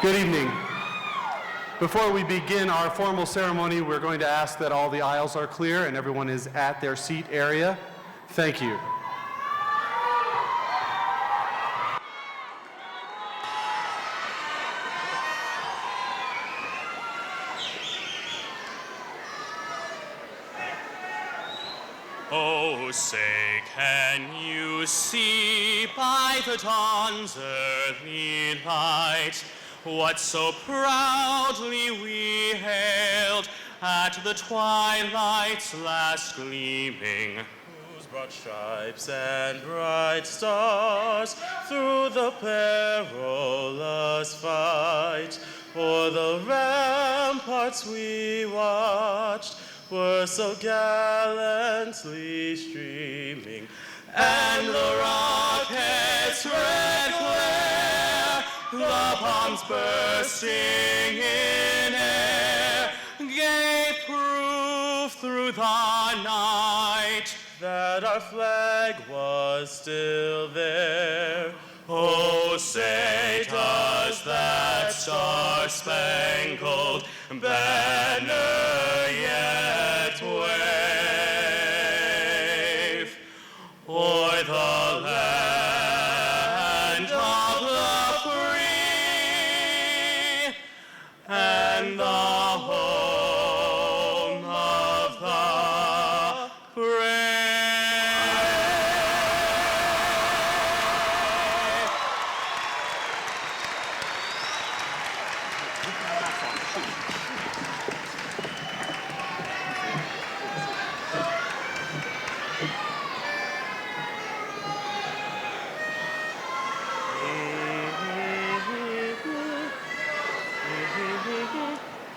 Good evening. Before we begin our formal ceremony, we're going to ask that all the aisles are clear and everyone is at their seat area. Thank you. Oh, say, can you see by the dawn's early light what so proudly we hailed at the twilight's last gleaming, whose broad stripes and bright stars through the perilous fight o'er the ramparts we watched were so gallantly streaming, and the rocket's red glare, the bombs bursting in air, gave proof through the night that our flag was still there. Oh, say, does that star-spangled banner yet wave o'er the land of the free and the home of the brave?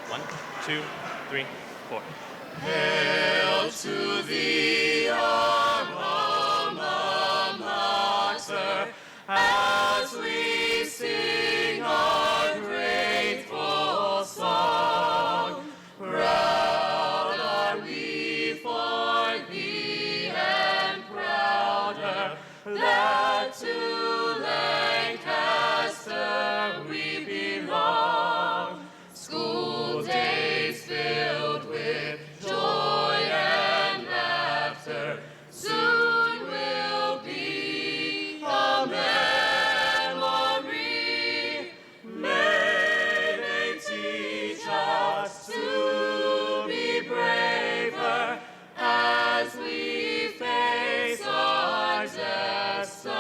One, two, three, four. Hail to thee, our alma mater, as we sing our grateful song. Proud are we for thee, and prouder that to Lancaster we belong. School days filled with joy and laughter soon will be a memory. May they teach us to be braver as we face our destiny.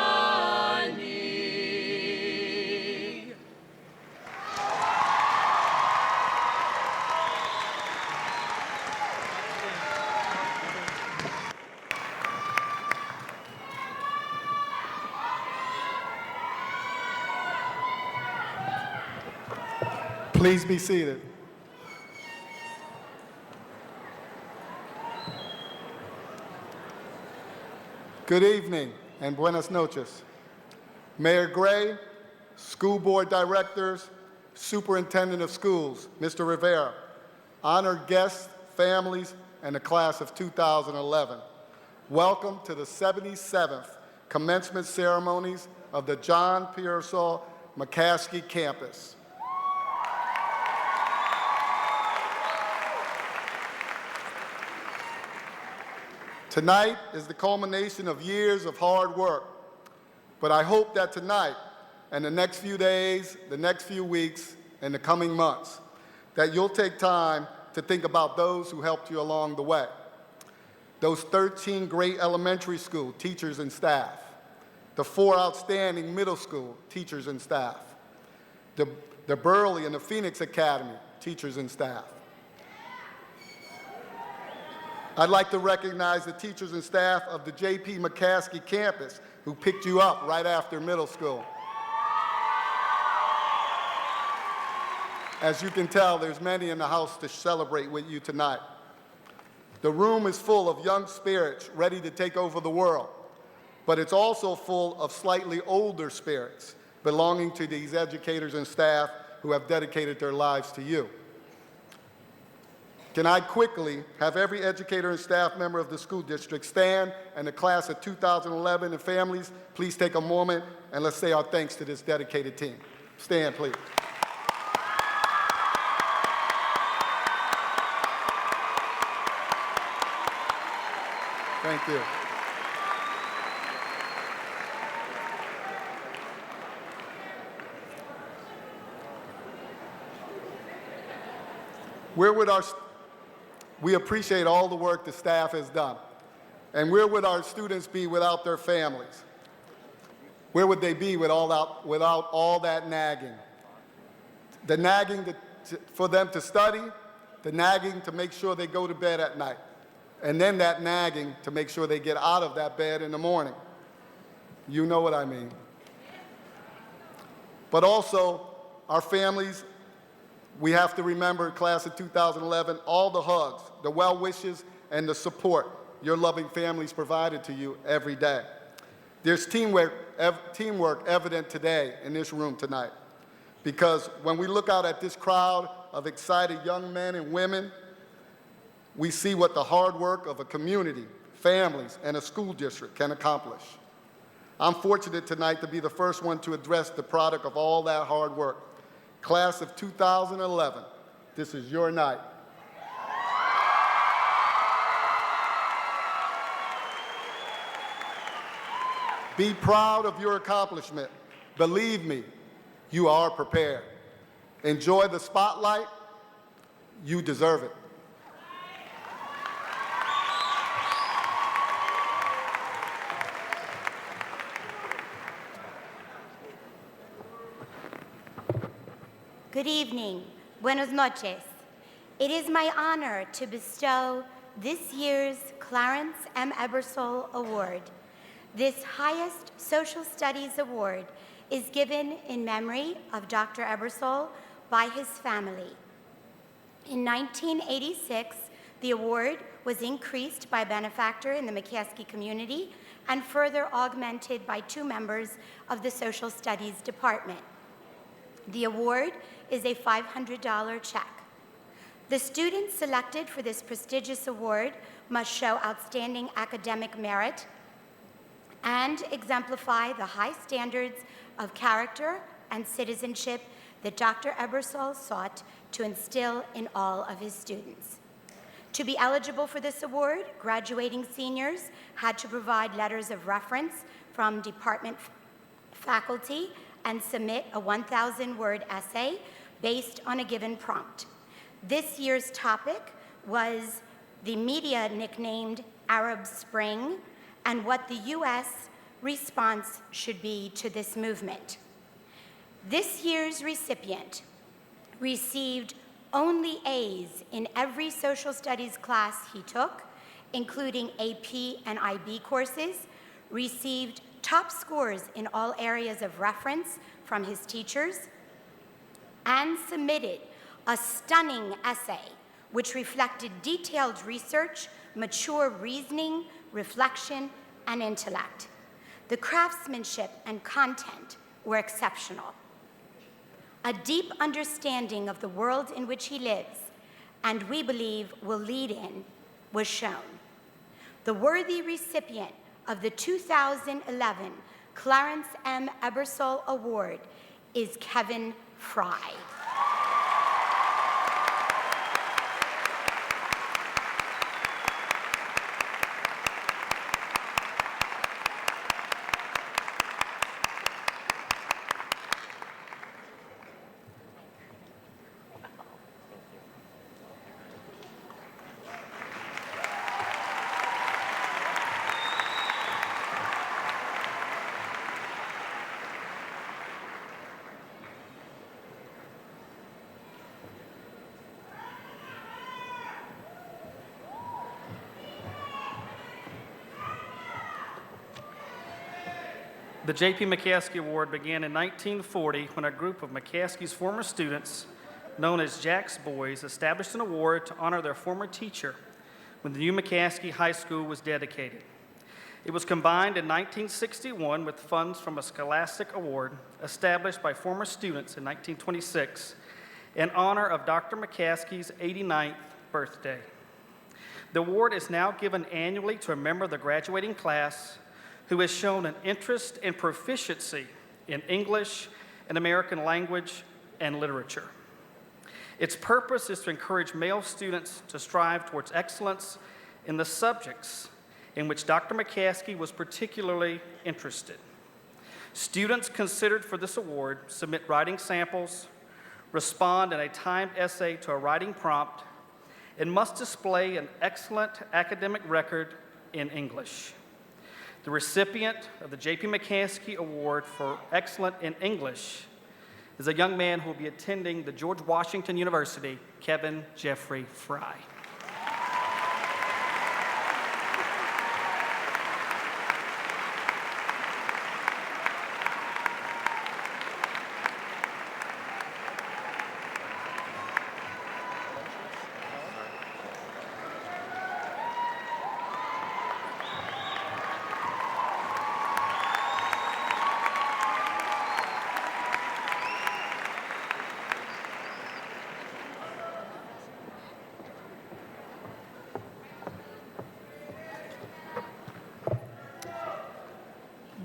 Please be seated. Good evening and buenas noches. Mayor Gray, school board directors, superintendent of schools, Mr. Rivera, honored guests, families, and the class of 2011. Welcome to the 77th commencement ceremonies of the John Pearsall McCaskey campus. Tonight is the culmination of years of hard work, but I hope that tonight and the next few days, the next few weeks, and the coming months, that you'll take time to think about those who helped you along the way. Those 13 great elementary school teachers and staff, the 4 outstanding middle school teachers and staff, the Burley and the Phoenix Academy teachers and staff. I'd like to recognize the teachers and staff of the J.P. McCaskey campus who picked you up right after middle school. As you can tell, there's many in the house to celebrate with you tonight. The room is full of young spirits ready to take over the world, but it's also full of slightly older spirits belonging to these educators and staff who have dedicated their lives to you. Can I quickly have every educator and staff member of the school district stand, and the class of 2011 and families, please take a moment and let's say our thanks to this dedicated team. Stand, please. Thank you. We appreciate all the work the staff has done. And where would our students be without their families? Where would they be without all that nagging? The nagging for them to study, the nagging to make sure they go to bed at night, and then that nagging to make sure they get out of that bed in the morning. You know what I mean. But also, our families, we have to remember, class of 2011, all the hugs, the well wishes, and the support your loving families provided to you every day. There's teamwork evident today in this room tonight, because when we look out at this crowd of excited young men and women, we see what the hard work of a community, families, and a school district can accomplish. I'm fortunate tonight to be the first one to address the product of all that hard work. Class of 2011, this is your night. Be proud of your accomplishment. Believe me, you are prepared. Enjoy the spotlight. You deserve it. Good evening. Buenas noches. It is my honor to bestow this year's Clarence M. Ebersole Award. This highest social studies award is given in memory of Dr. Ebersole by his family. In 1986, the award was increased by a benefactor in the McCaskey community and further augmented by 2 members of the social studies department. The award is a $500 check. The students selected for this prestigious award must show outstanding academic merit and exemplify the high standards of character and citizenship that Dr. Ebersole sought to instill in all of his students. To be eligible for this award, graduating seniors had to provide letters of reference from department faculty and submit a 1,000-word essay based on a given prompt. This year's topic was the media nicknamed Arab Spring and what the U.S. response should be to this movement. This year's recipient received only A's in every social studies class he took, including AP and IB courses, received top scores in all areas of reference from his teachers, and submitted a stunning essay which reflected detailed research, mature reasoning, reflection, and intellect. The craftsmanship and content were exceptional. A deep understanding of the world in which he lives, and we believe will lead in, was shown. The worthy recipient of the 2011 Clarence M. Ebersole Award is Kevin Fry. The J.P. McCaskey Award began in 1940 when a group of McCaskey's former students, known as Jack's Boys, established an award to honor their former teacher when the new McCaskey High School was dedicated. It was combined in 1961 with funds from a scholastic award established by former students in 1926 in honor of Dr. McCaskey's 89th birthday. The award is now given annually to a member of the graduating class who has shown an interest and proficiency in English and American language and literature. Its purpose is to encourage male students to strive towards excellence in the subjects in which Dr. McCaskey was particularly interested. Students considered for this award submit writing samples, respond in a timed essay to a writing prompt, and must display an excellent academic record in English. The recipient of the J.P. McCaskey Award for Excellent in English is a young man who will be attending the George Washington University, Kevin Jeffrey Fry.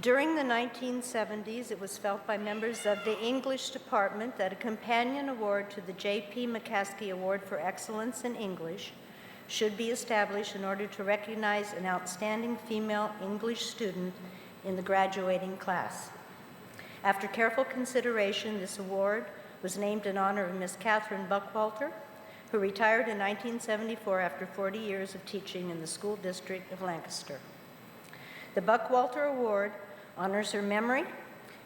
During the 1970s, it was felt by members of the English department that a companion award to the J.P. McCaskey Award for Excellence in English should be established in order to recognize an outstanding female English student in the graduating class. After careful consideration, this award was named in honor of Miss Catherine Buckwalter, who retired in 1974 after 40 years of teaching in the school district of Lancaster. The Buckwalter Award honors her memory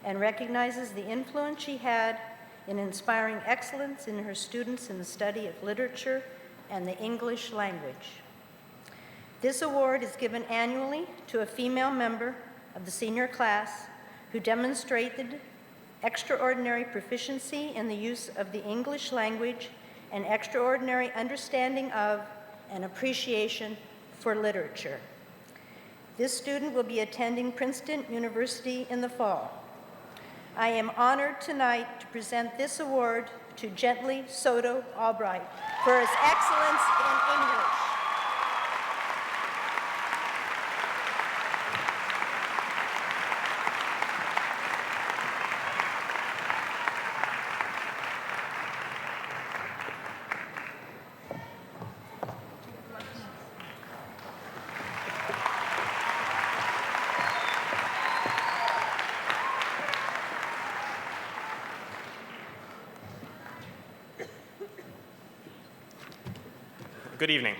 and recognizes the influence she had in inspiring excellence in her students in the study of literature and the English language. This award is given annually to a female member of the senior class who demonstrated extraordinary proficiency in the use of the English language and extraordinary understanding of and appreciation for literature. This student will be attending Princeton University in the fall. I am honored tonight to present this award to Gently Soto Albright for his excellence in English. Good evening.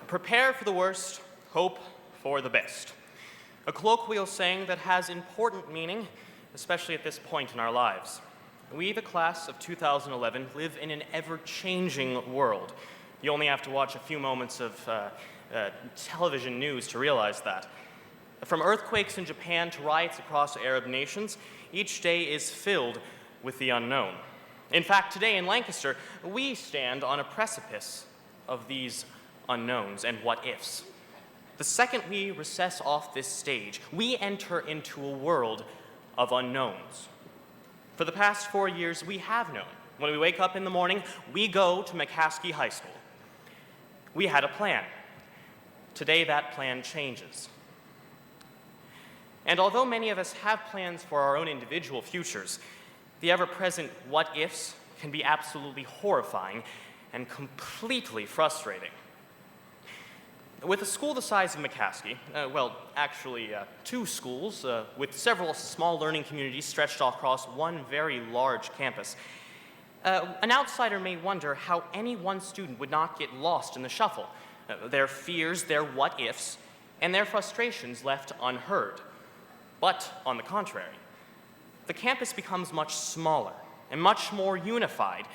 Prepare for the worst, hope for the best. A colloquial saying that has important meaning, especially at this point in our lives. We, the class of 2011, live in an ever-changing world. You only have to watch a few moments of television news to realize that. From earthquakes in Japan to riots across Arab nations, each day is filled with the unknown. In fact, today in Lancaster, we stand on a precipice of these unknowns and what-ifs. The second we recess off this stage, we enter into a world of unknowns. For the past 4 years, we have known. When we wake up in the morning, we go to McCaskey High School. We had a plan. Today, that plan changes. And although many of us have plans for our own individual futures, the ever-present what-ifs can be absolutely horrifying and completely frustrating. With a school the size of McCaskey, two schools with several small learning communities stretched across one very large campus, an outsider may wonder how any one student would not get lost in the shuffle, their fears, their what-ifs, and their frustrations left unheard. But, on the contrary, the campus becomes much smaller and much more unified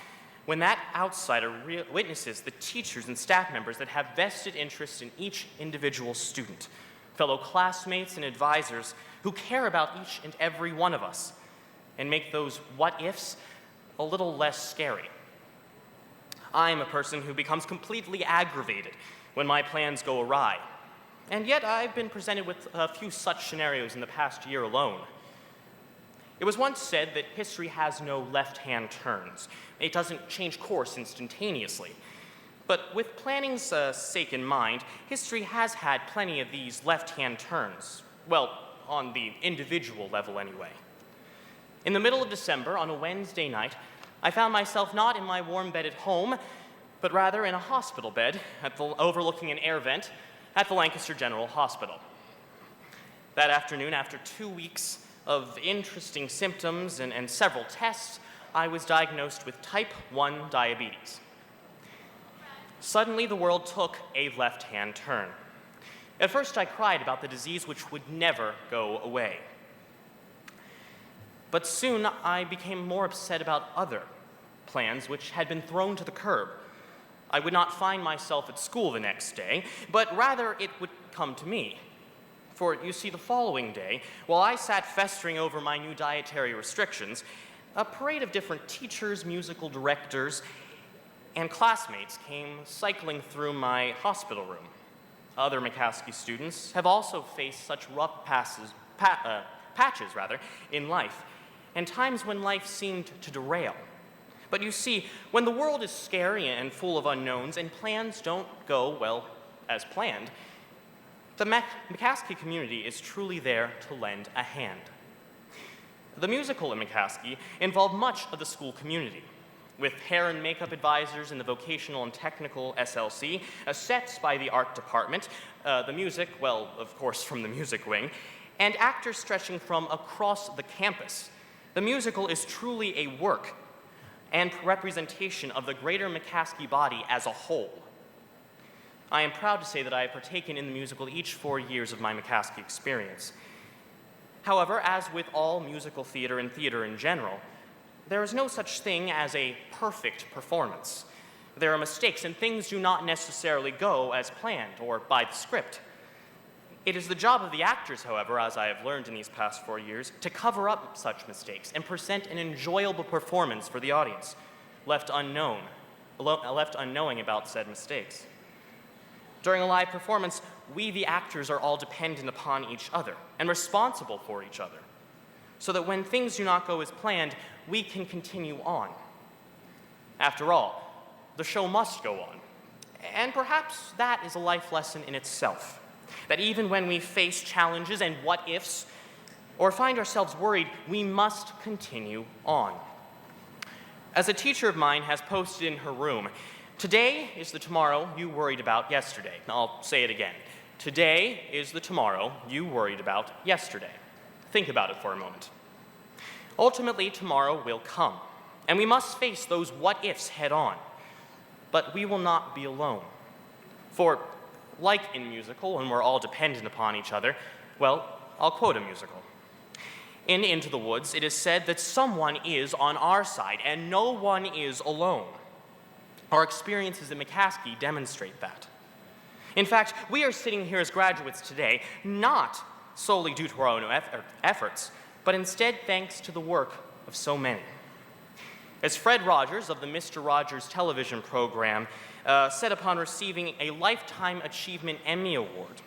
when that outsider witnesses the teachers and staff members that have vested interest in each individual student, fellow classmates and advisors who care about each and every one of us and make those what-ifs a little less scary. I'm a person who becomes completely aggravated when my plans go awry, and yet I've been presented with a few such scenarios in the past year alone. It was once said that history has no left-hand turns. It doesn't change course instantaneously. But with planning's sake in mind, history has had plenty of these left-hand turns. Well, on the individual level anyway. In the middle of December, on a Wednesday night, I found myself not in my warm bed at home, but rather in a hospital bed overlooking an air vent at the Lancaster General Hospital. That afternoon, after 2 weeks of interesting symptoms and several tests, I was diagnosed with type 1 diabetes. Suddenly, the world took a left-hand turn. At first, I cried about the disease which would never go away. But soon, I became more upset about other plans which had been thrown to the curb. I would not find myself at school the next day, but rather it would come to me. For you see, the following day, while I sat festering over my new dietary restrictions, a parade of different teachers, musical directors, and classmates came cycling through my hospital room. Other McCaskey students have also faced such rough patches in life, and times when life seemed to derail. But you see, when the world is scary and full of unknowns and plans don't go, well, as planned, the McCaskey community is truly there to lend a hand. The musical in McCaskey involved much of the school community, with hair and makeup advisors in the vocational and technical SLC, sets by the art department, the music, well, of course, from the music wing, and actors stretching from across the campus. The musical is truly a work and representation of the greater McCaskey body as a whole. I am proud to say that I have partaken in the musical each 4 years of my McCaskey experience. However, as with all musical theater and theater in general, there is no such thing as a perfect performance. There are mistakes, and things do not necessarily go as planned or by the script. It is the job of the actors, however, as I have learned in these past 4 years, to cover up such mistakes and present an enjoyable performance for the audience, left unknowing about said mistakes. During a live performance, we, the actors, are all dependent upon each other and responsible for each other, so that when things do not go as planned, we can continue on. After all, the show must go on. And perhaps that is a life lesson in itself, that even when we face challenges and what-ifs, or find ourselves worried, we must continue on. As a teacher of mine has posted in her room, today is the tomorrow you worried about yesterday. I'll say it again. Today is the tomorrow you worried about yesterday. Think about it for a moment. Ultimately, tomorrow will come, and we must face those what-ifs head-on. But we will not be alone. For, like in musical, when we're all dependent upon each other, well, I'll quote a musical. In Into the Woods, it is said that someone is on our side, and no one is alone. Our experiences at McCaskey demonstrate that. In fact, we are sitting here as graduates today, not solely due to our own efforts, but instead thanks to the work of so many. As Fred Rogers of the Mr. Rogers television program said upon receiving a Lifetime Achievement Emmy Award,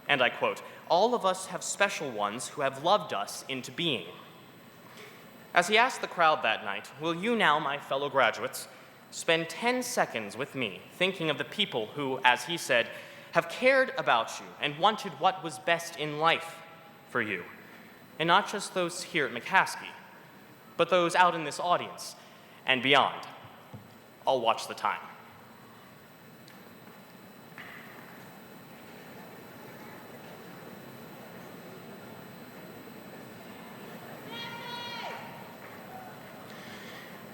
and I quote, "All of us have special ones who have loved us into being." As he asked the crowd that night, will you now, my fellow graduates, spend 10 seconds with me thinking of the people who, as he said, have cared about you and wanted what was best in life for you? And not just those here at McCaskey, but those out in this audience and beyond. I'll watch the time.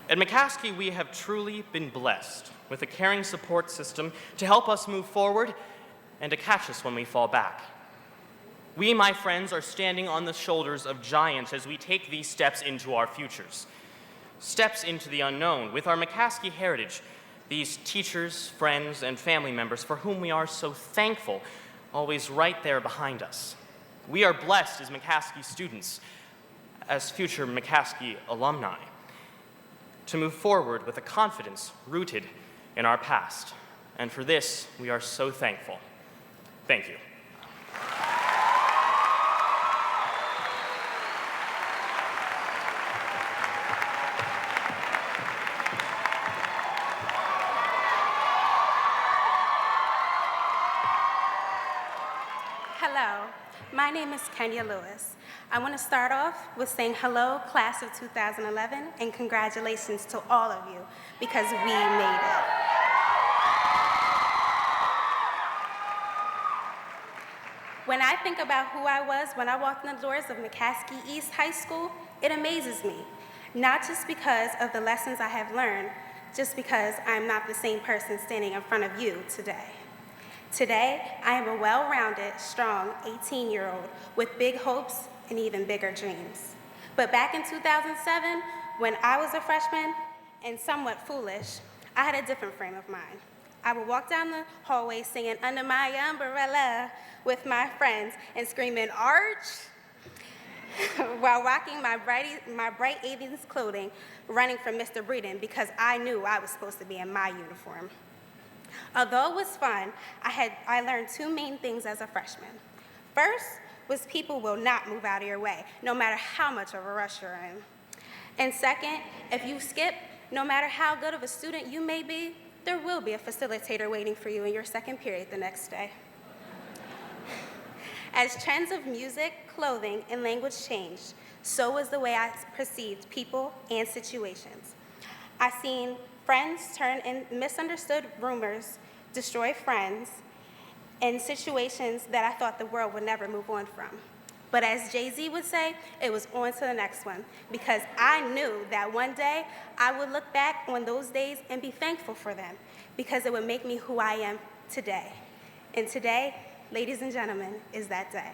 At McCaskey, we have truly been blessed with a caring support system to help us move forward and to catch us when we fall back. We, my friends, are standing on the shoulders of giants as we take these steps into our futures. Steps into the unknown with our McCaskey heritage, these teachers, friends, and family members for whom we are so thankful, always right there behind us. We are blessed as McCaskey students, as future McCaskey alumni, to move forward with a confidence rooted in our past. And for this, we are so thankful. Thank you. Hello, my name is Kenya Lewis. I want to start off with saying hello, class of 2011, and congratulations to all of you, because we made it. When I think about who I was when I walked in the doors of McCaskey East High School, it amazes me. Not just because of the lessons I have learned, just because I'm not the same person standing in front of you today. Today, I am a well-rounded, strong 18-year-old with big hopes and even bigger dreams. But back in 2007, when I was a freshman and somewhat foolish, I had a different frame of mind. I would walk down the hallway singing "Under My Umbrella" with my friends and screaming "Arch" while rocking my bright 80s clothing, running from Mr. Breeden because I knew I was supposed to be in my uniform. Although it was fun, I learned two main things as a freshman. First was people will not move out of your way, no matter how much of a rush you're in. And second, if you skip, no matter how good of a student you may be, there will be a facilitator waiting for you in your second period the next day. As trends of music, clothing, and language changed, so was the way I perceived people and situations. I seen friends turn in misunderstood rumors, destroy friends, and situations that I thought the world would never move on from. But as Jay-Z would say, it was on to the next one, because I knew that one day I would look back on those days and be thankful for them, because it would make me who I am today. And today, ladies and gentlemen, is that day.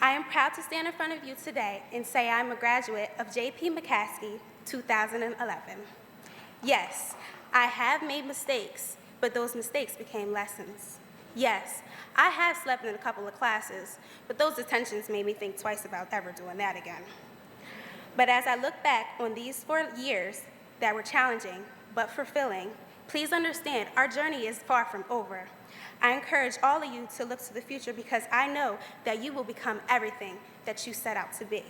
I am proud to stand in front of you today and say I'm a graduate of J.P. McCaskey 2011. Yes, I have made mistakes, but those mistakes became lessons. Yes, I have slept in a couple of classes, but those detentions made me think twice about ever doing that again. But as I look back on these 4 years that were challenging but fulfilling, please understand our journey is far from over. I encourage all of you to look to the future because I know that you will become everything that you set out to be.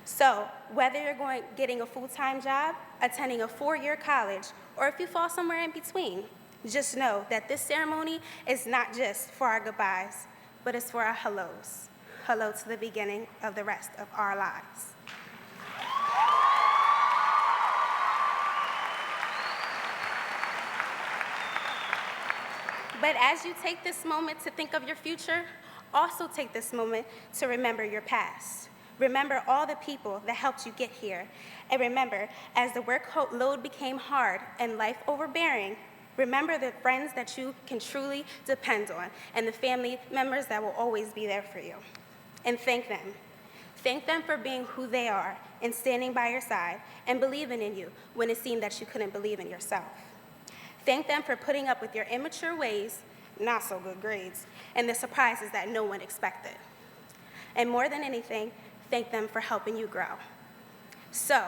So whether you're getting a full-time job, attending a 4-year college, or if you fall somewhere in between, just know that this ceremony is not just for our goodbyes, but it's for our hellos. Hello to the beginning of the rest of our lives. But as you take this moment to think of your future, also take this moment to remember your past. Remember all the people that helped you get here. And remember, as the workload became hard and life overbearing, remember the friends that you can truly depend on and the family members that will always be there for you. And thank them. Thank them for being who they are and standing by your side and believing in you when it seemed that you couldn't believe in yourself. Thank them for putting up with your immature ways, not so good grades, and the surprises that no one expected. And more than anything, thank them for helping you grow. So,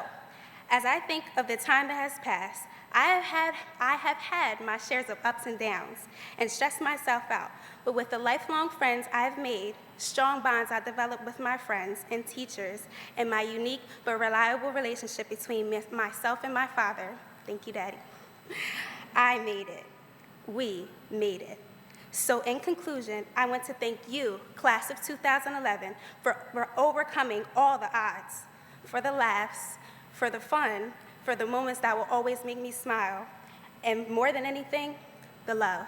as I think of the time that has passed, I have had my shares of ups and downs and stressed myself out, but with the lifelong friends I've made, strong bonds I developed with my friends and teachers, and my unique but reliable relationship between myself and my father, thank you, Daddy, I made it. We made it. So in conclusion, I want to thank you, class of 2011, for overcoming all the odds, for the laughs, for the fun, for the moments that will always make me smile, and more than anything, the love.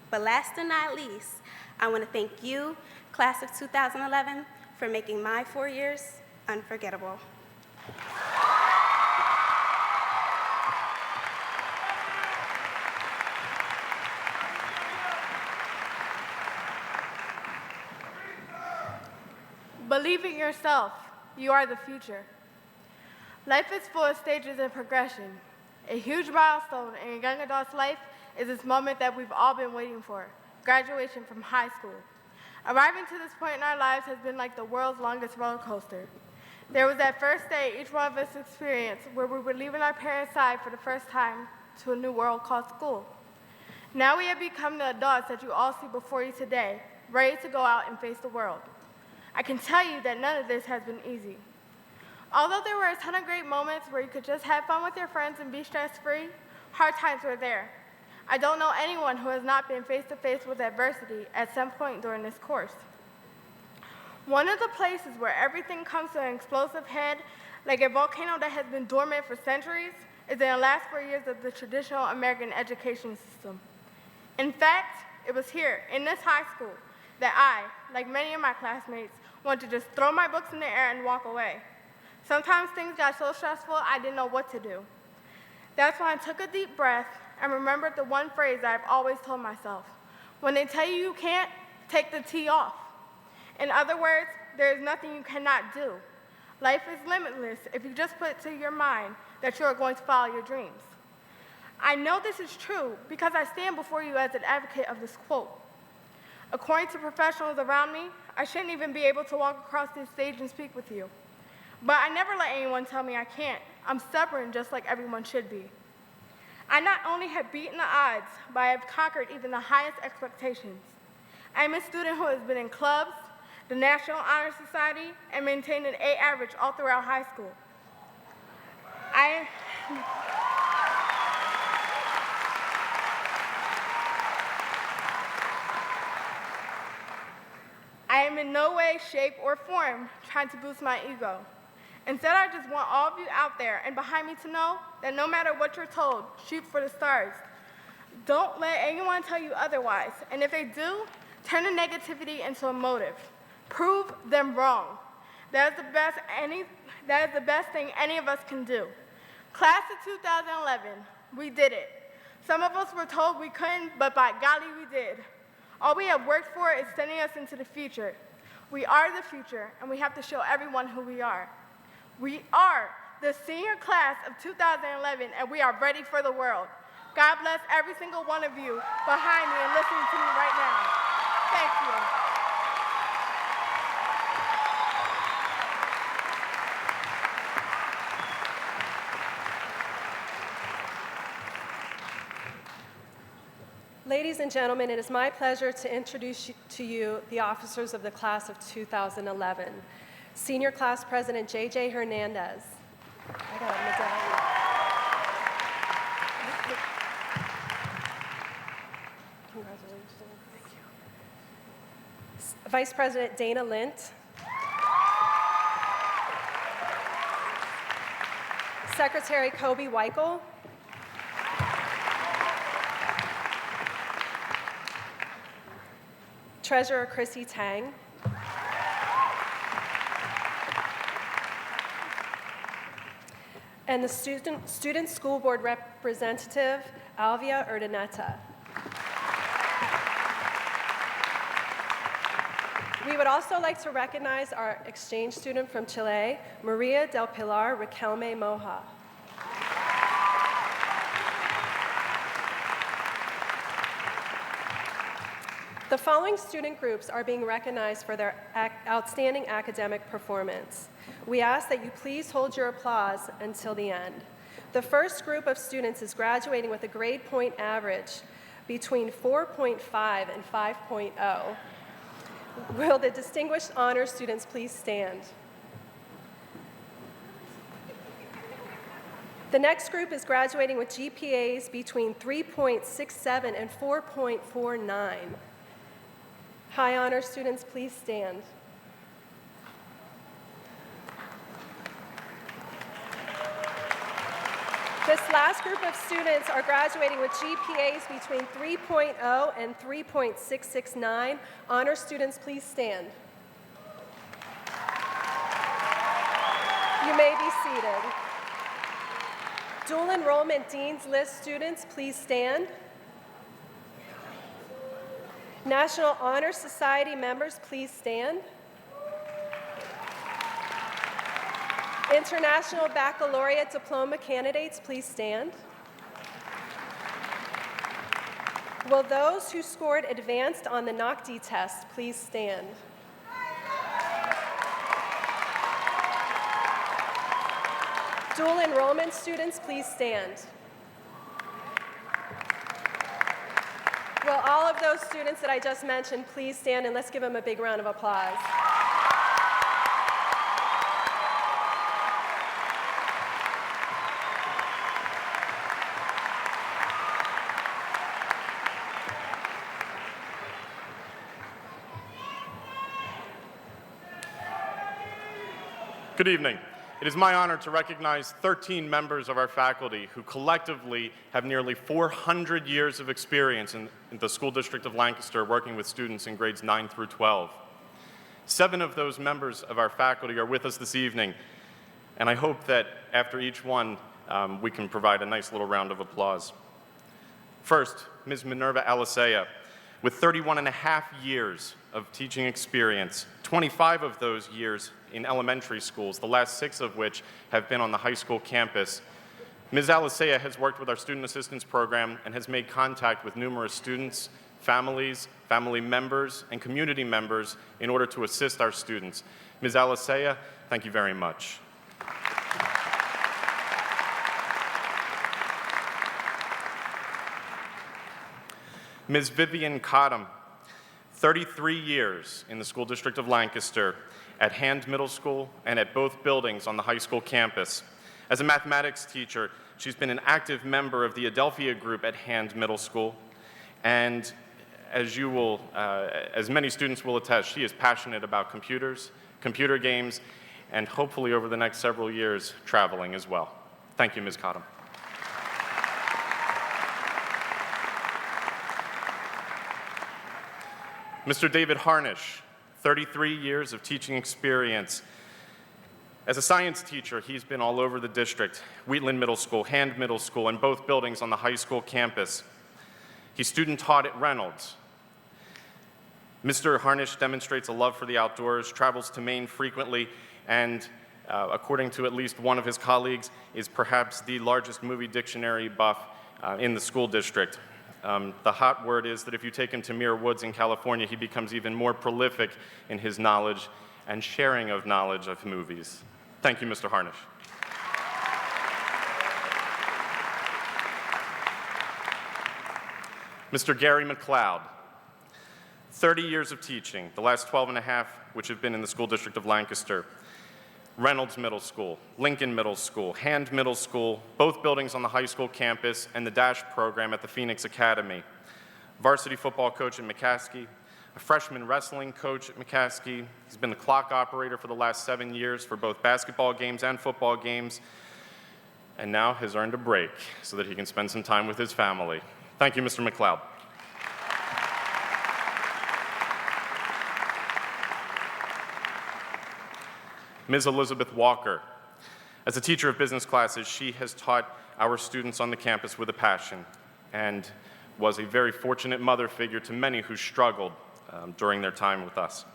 But last and not least, I want to thank you, class of 2011, for making my 4 years unforgettable. Believe in yourself. You are the future. Life is full of stages and progression. A huge milestone in a young adult's life is this moment that we've all been waiting for, graduation from high school. Arriving to this point in our lives has been like the world's longest roller coaster. There was that first day each one of us experienced where we were leaving our parents' side for the first time to a new world called school. Now we have become the adults that you all see before you today, ready to go out and face the world. I can tell you that none of this has been easy. Although there were a ton of great moments where you could just have fun with your friends and be stress-free, hard times were there. I don't know anyone who has not been face-to-face with adversity at some point during this course. One of the places where everything comes to an explosive head, like a volcano that has been dormant for centuries, is in the last 4 years of the traditional American education system. In fact, it was here, in this high school, that I, like many of my classmates, wanted to just throw my books in the air and walk away. Sometimes things got so stressful I didn't know what to do. That's when I took a deep breath and remembered the one phrase I've always told myself. When they tell you you can't, take the T off. In other words, there is nothing you cannot do. Life is limitless if you just put it to your mind that you are going to follow your dreams. I know this is true because I stand before you as an advocate of this quote. According to professionals around me, I shouldn't even be able to walk across this stage and speak with you. But I never let anyone tell me I can't. I'm stubborn just like everyone should be. I not only have beaten the odds, but I have conquered even the highest expectations. I'm a student who has been in clubs, the National Honor Society, and maintained an A average all throughout high school. I am in no way, shape, or form trying to boost my ego. Instead, I just want all of you out there and behind me to know that no matter what you're told, shoot for the stars. Don't let anyone tell you otherwise, and if they do, turn the negativity into a motive. Prove them wrong. That is the best thing any of us can do. Class of 2011, we did it. Some of us were told we couldn't, but by golly, we did. All we have worked for is sending us into the future. We are the future, and we have to show everyone who we are. We are the senior class of 2011, and we are ready for the world. God bless every single one of you behind me and listening to me right now. Thank you. Ladies and gentlemen, it is my pleasure to introduce to you the officers of the class of 2011. Senior Class President J.J. Hernandez. I got a medallion. Congratulations. Thank you. Vice President Dana Lint. Secretary Kobe Weichel. Treasurer Chrissy Tang. And the Student School Board Representative, Alvia Urdaneta. We would also like to recognize our exchange student from Chile, Maria del Pilar Riquelme Moja. The following student groups are being recognized for their outstanding academic performance. We ask that you please hold your applause until the end. The first group of students is graduating with a grade point average between 4.5 and 5.0. Will the distinguished honor students please stand? The next group is graduating with GPAs between 3.67 and 4.49. High honor students, please stand. This last group of students are graduating with GPAs between 3.0 and 3.669. Honor students, please stand. You may be seated. Dual enrollment Dean's List students, please stand. National Honor Society members, please stand. International Baccalaureate Diploma candidates, please stand. Will those who scored advanced on the NOCD test please stand? Dual enrollment students, please stand. Will all of those students that I just mentioned please stand, and let's give them a big round of applause. Good evening. it is my honor to recognize 13 members of our faculty who collectively have nearly 400 years of experience in the School District of Lancaster working with students in grades 9 through 12. 7 of those members of our faculty are with us this evening, and I hope that after each one, we can provide a nice little round of applause. First, Ms. Minerva Alisea, with 31 and a half years of teaching experience, 25 of those years in elementary schools, the last 6 of which have been on the high school campus. Ms. Alisea has worked with our Student Assistance Program and has made contact with numerous students, families, family members, and community members in order to assist our students. Ms. Alisea, thank you very much. Ms. Vivian Cottam, 33 years in the School District of Lancaster, at Hand Middle School and at both buildings on the high school campus. As a mathematics teacher, she's been an active member of the Adelphia group at Hand Middle School, and as many students will attest, she is passionate about computers, computer games, and hopefully over the next several years, traveling as well. Thank you, Ms. Cottam. Mr. David Harnish, 33 years of teaching experience. As a science teacher, he's been all over the district, Wheatland Middle School, Hand Middle School, and both buildings on the high school campus. He student taught at Reynolds. Mr. Harnish demonstrates a love for the outdoors, travels to Maine frequently, and according to at least one of his colleagues, is perhaps the largest movie dictionary buff in the school district. The hot word is that if you take him to Muir Woods in California, he becomes even more prolific in his knowledge and sharing of knowledge of movies. Thank you, Mr. Harnish. Mr. Gary McLeod, 30 years of teaching, the last 12 and a half which have been in the School District of Lancaster. Reynolds Middle School, Lincoln Middle School, Hand Middle School, both buildings on the high school campus, and the DASH program at the Phoenix Academy. Varsity football coach at McCaskey, a freshman wrestling coach at McCaskey. He's been the clock operator for the last 7 years for both basketball games and football games, and now has earned a break so that he can spend some time with his family. Thank you, Mr. McLeod. Ms. Elizabeth Walker. As a teacher of business classes, she has taught our students on the campus with a passion and was a very fortunate mother figure to many who struggled during their time with us.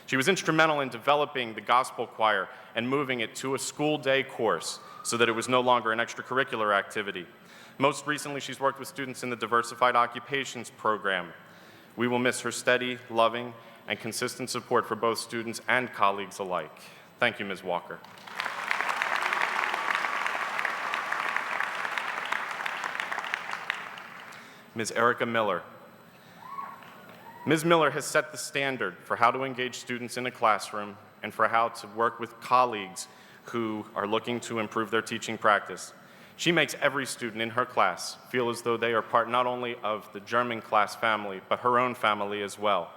She was instrumental in developing the gospel choir and moving it to a school day course so that it was no longer an extracurricular activity. Most recently, she's worked with students in the Diversified Occupations program. We will miss her steady, loving, and consistent support for both students and colleagues alike. Thank you, Ms. Walker. Ms. Erica Miller. Ms. Miller has set the standard for how to engage students in a classroom and for how to work with colleagues who are looking to improve their teaching practice. She makes every student in her class feel as though they are part not only of the German class family, but her own family as well.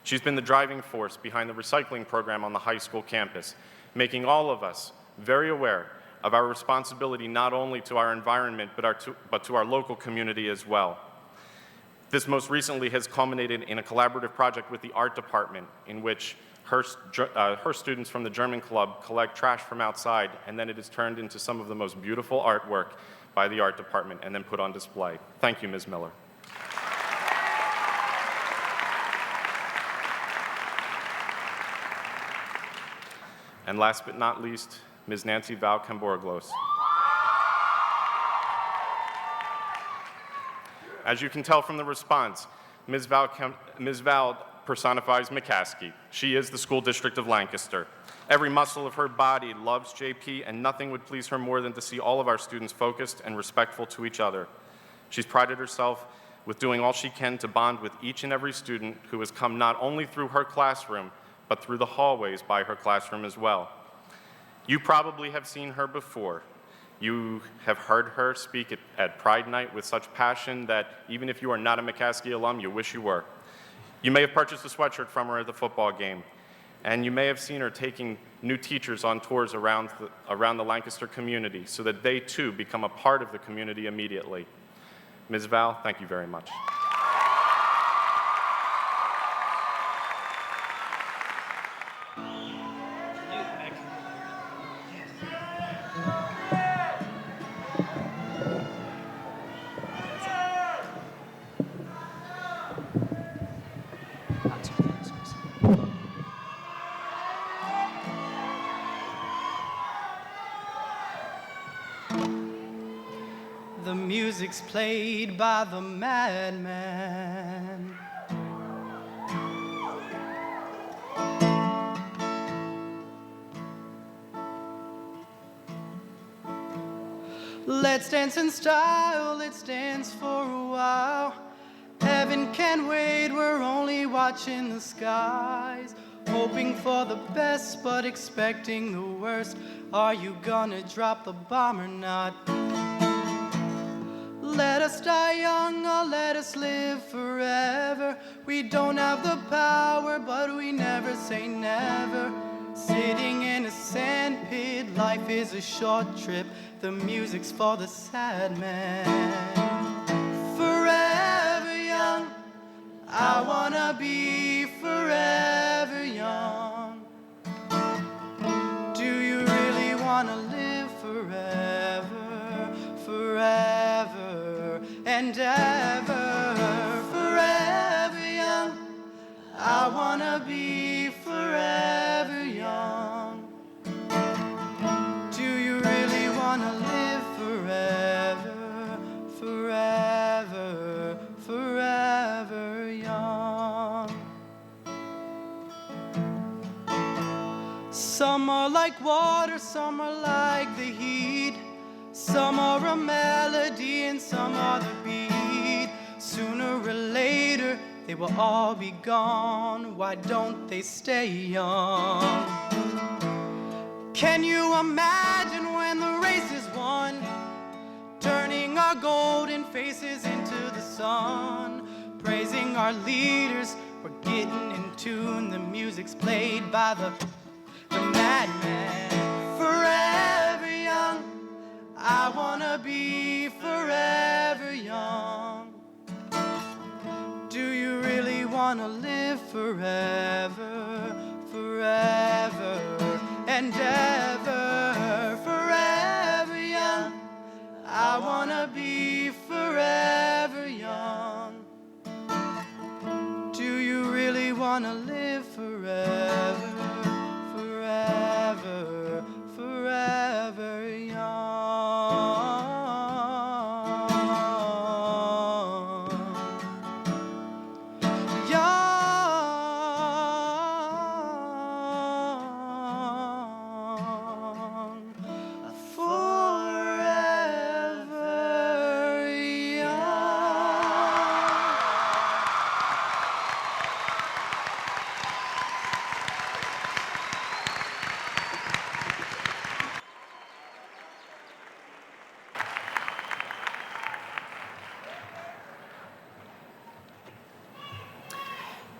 She's been the driving force behind the recycling program on the high school campus, making all of us very aware of our responsibility not only to our environment, but to our local community as well. This most recently has culminated in a collaborative project with the art department in which her students from the German club collect trash from outside, and then it is turned into some of the most beautiful artwork by the art department and then put on display. Thank you, Ms. Miller. And last but not least, Ms. Nancy Val Camborglos. As you can tell from the response, Ms. Val personifies McCaskey. She is the School District of Lancaster. Every muscle of her body loves JP, and nothing would please her more than to see all of our students focused and respectful to each other. She's prided herself with doing all she can to bond with each and every student who has come not only through her classroom, but through the hallways by her classroom as well. You probably have seen her before. You have heard her speak at Pride Night with such passion that even if you are not a McCaskey alum, you wish you were. You may have purchased a sweatshirt from her at the football game. And you may have seen her taking new teachers on tours around the Lancaster community so that they too become a part of the community immediately. Ms. Val, thank you very much. The music's played by the madman. Let's dance in style, let's dance for a while. Heaven can't wait, we're only watching the skies. Hoping for the best, but expecting the worst. Are you gonna drop the bomb or not? Let us die young or let us live forever. We don't have the power, but we never say never. Sitting in a sand pit, life is a short trip. The music's for the sad man. Forever young, I wanna be forever young. Do you really wanna live forever, forever and ever? Forever young, I wanna be forever young. Do you really wanna live forever, forever, forever young? Some are like water, some are like the heat. Some are a melody and some are the beat. Sooner or later, they will all be gone. Why don't they stay young? Can you imagine when the race is won? Turning our golden faces into the sun. Praising our leaders, we're getting in tune. The music's played by the madman. Forever young, I wanna be forever young. Do you really wanna live forever, forever and ever? Forever young, I wanna be forever young. Do you really wanna live forever, forever, forever young?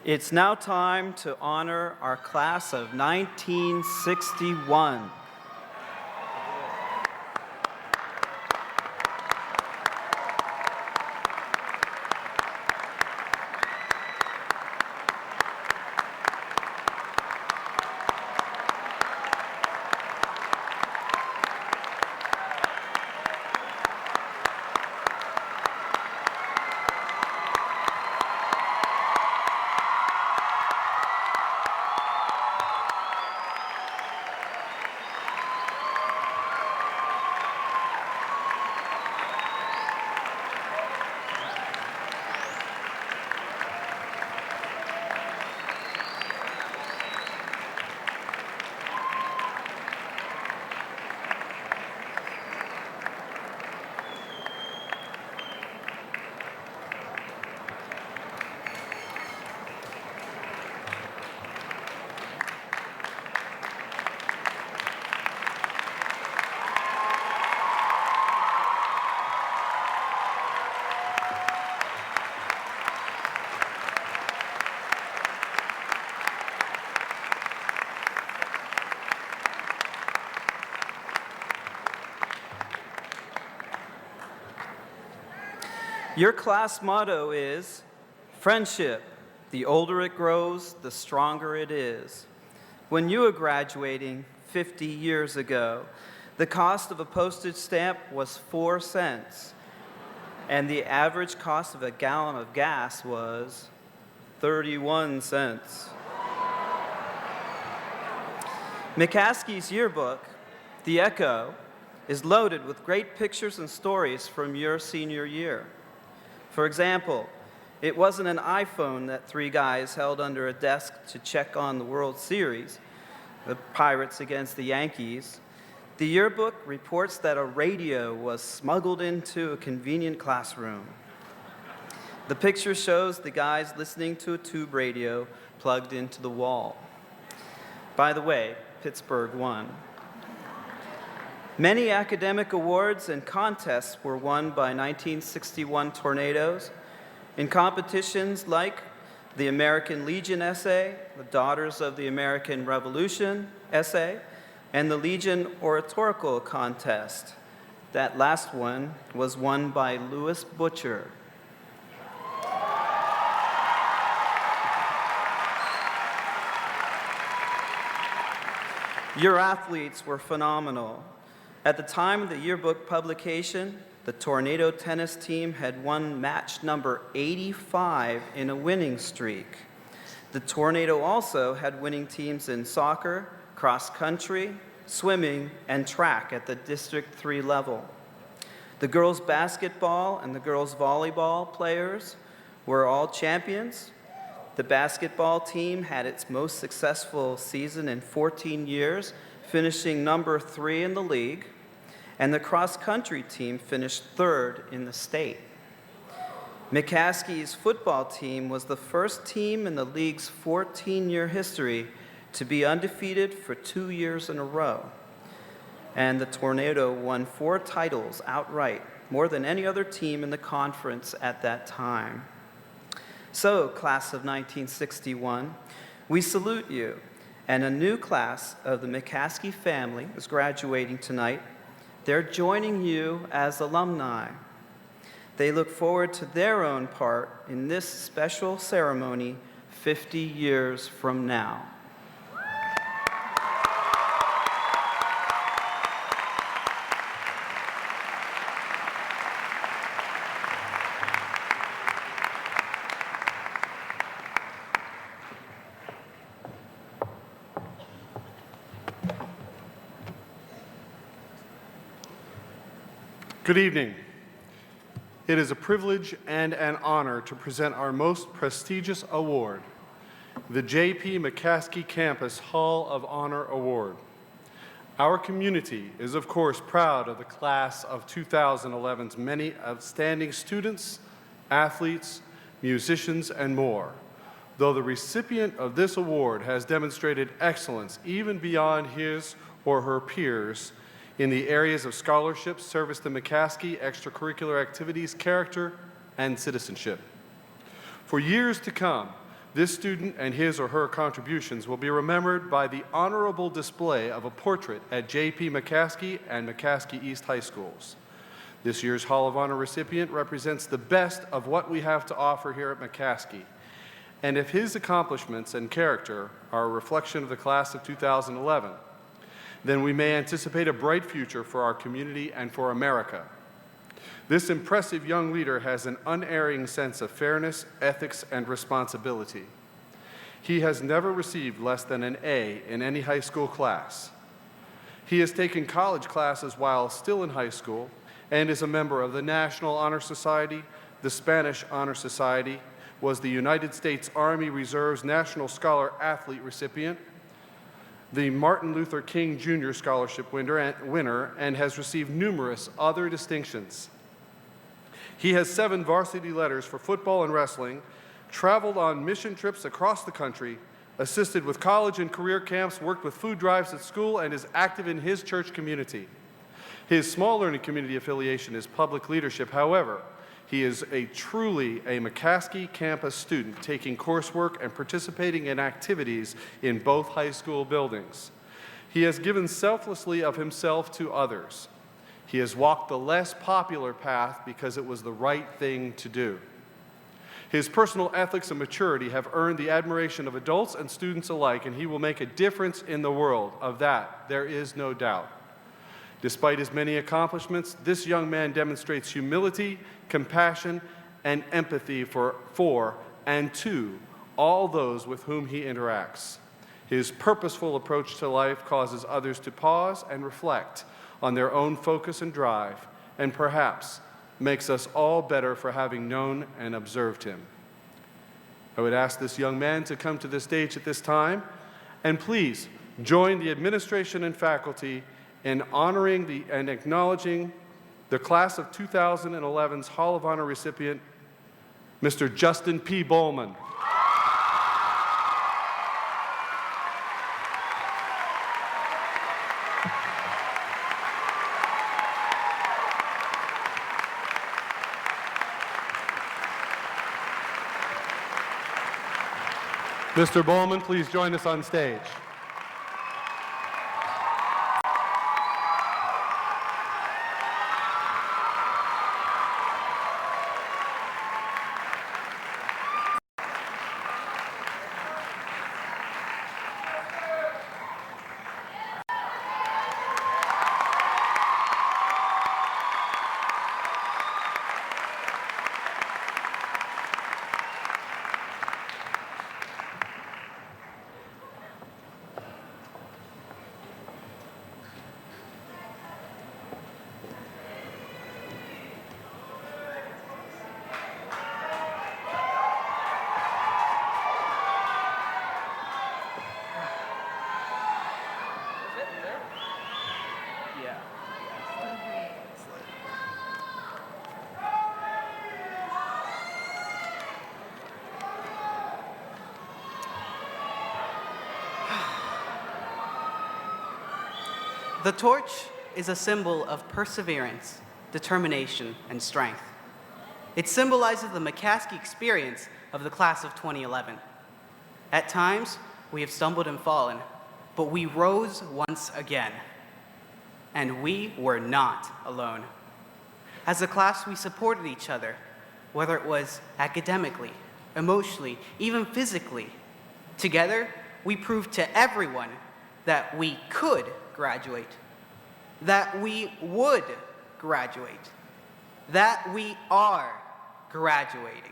It's now time to honor our class of 1961. Your class motto is friendship. The older it grows, the stronger it is. When you were graduating 50 years ago, the cost of a postage stamp was 4 cents, and the average cost of a gallon of gas was 31 cents. McCaskey's yearbook, The Echo, is loaded with great pictures and stories from your senior year. For example, it wasn't an iPhone that 3 guys held under a desk to check on the World Series, the Pirates against the Yankees. The yearbook reports that a radio was smuggled into a convenient classroom. The picture shows the guys listening to a tube radio plugged into the wall. By the way, Pittsburgh won. Many academic awards and contests were won by 1961 Tornadoes in competitions like the American Legion essay, the Daughters of the American Revolution essay, and the Legion Oratorical Contest. That last one was won by Louis Butcher. Your athletes were phenomenal. At the time of the yearbook publication, the Tornado tennis team had won match number 85 in a winning streak. The Tornado also had winning teams in soccer, cross country, swimming, and track at the District 3 level. The girls' basketball and the girls' volleyball players were all champions. The basketball team had its most successful season in 14 years, finishing number 3 in the league, and the cross-country team finished 3rd in the state. McCaskey's football team was the first team in the league's 14-year history to be undefeated for 2 years in a row. And the Tornado won 4 titles outright, more than any other team in the conference at that time. So, class of 1961, we salute you, and a new class of the McCaskey family is graduating tonight. They're joining you as alumni. They look forward to their own part in this special ceremony 50 years from now. Good evening. It is a privilege and an honor to present our most prestigious award, the J.P. McCaskey Campus Hall of Honor Award. Our community is, of course, proud of the class of 2011's many outstanding students, athletes, musicians, and more, though the recipient of this award has demonstrated excellence even beyond his or her peers in the areas of scholarship, service to McCaskey, extracurricular activities, character, and citizenship. For years to come, this student and his or her contributions will be remembered by the honorable display of a portrait at J.P. McCaskey and McCaskey East High Schools. This year's Hall of Honor recipient represents the best of what we have to offer here at McCaskey. And if his accomplishments and character are a reflection of the class of 2011, then we may anticipate a bright future for our community and for America. This impressive young leader has an unerring sense of fairness, ethics, and responsibility. He has never received less than an A in any high school class. He has taken college classes while still in high school and is a member of the National Honor Society, the Spanish Honor Society, was the United States Army Reserve's National Scholar Athlete recipient, the Martin Luther King Jr. Scholarship winner, and has received numerous other distinctions. He has 7 varsity letters for football and wrestling, traveled on mission trips across the country, assisted with college and career camps, worked with food drives at school, and is active in his church community. His small learning community affiliation is public leadership. However, he is truly a McCaskey campus student, taking coursework and participating in activities in both high school buildings. He has given selflessly of himself to others. He has walked the less popular path because it was the right thing to do. His personal ethics and maturity have earned the admiration of adults and students alike, and he will make a difference in the world. Of that, there is no doubt. Despite his many accomplishments, this young man demonstrates humility, compassion, and empathy for and to all those with whom he interacts. His purposeful approach to life causes others to pause and reflect on their own focus and drive, and perhaps makes us all better for having known and observed him. I would ask this young man to come to the stage at this time, and please join the administration and faculty in honoring and acknowledging the class of 2011's Hall of Honor recipient, Mr. Justin P. Bowman. Mr. Bowman, please join us on stage. The torch is a symbol of perseverance, determination, and strength. It symbolizes the McCaskey experience of the class of 2011. At times, we have stumbled and fallen, but we rose once again. And we were not alone. As a class, we supported each other, whether it was academically, emotionally, even physically. Together, we proved to everyone that we could graduate, that we would graduate, that we are graduating.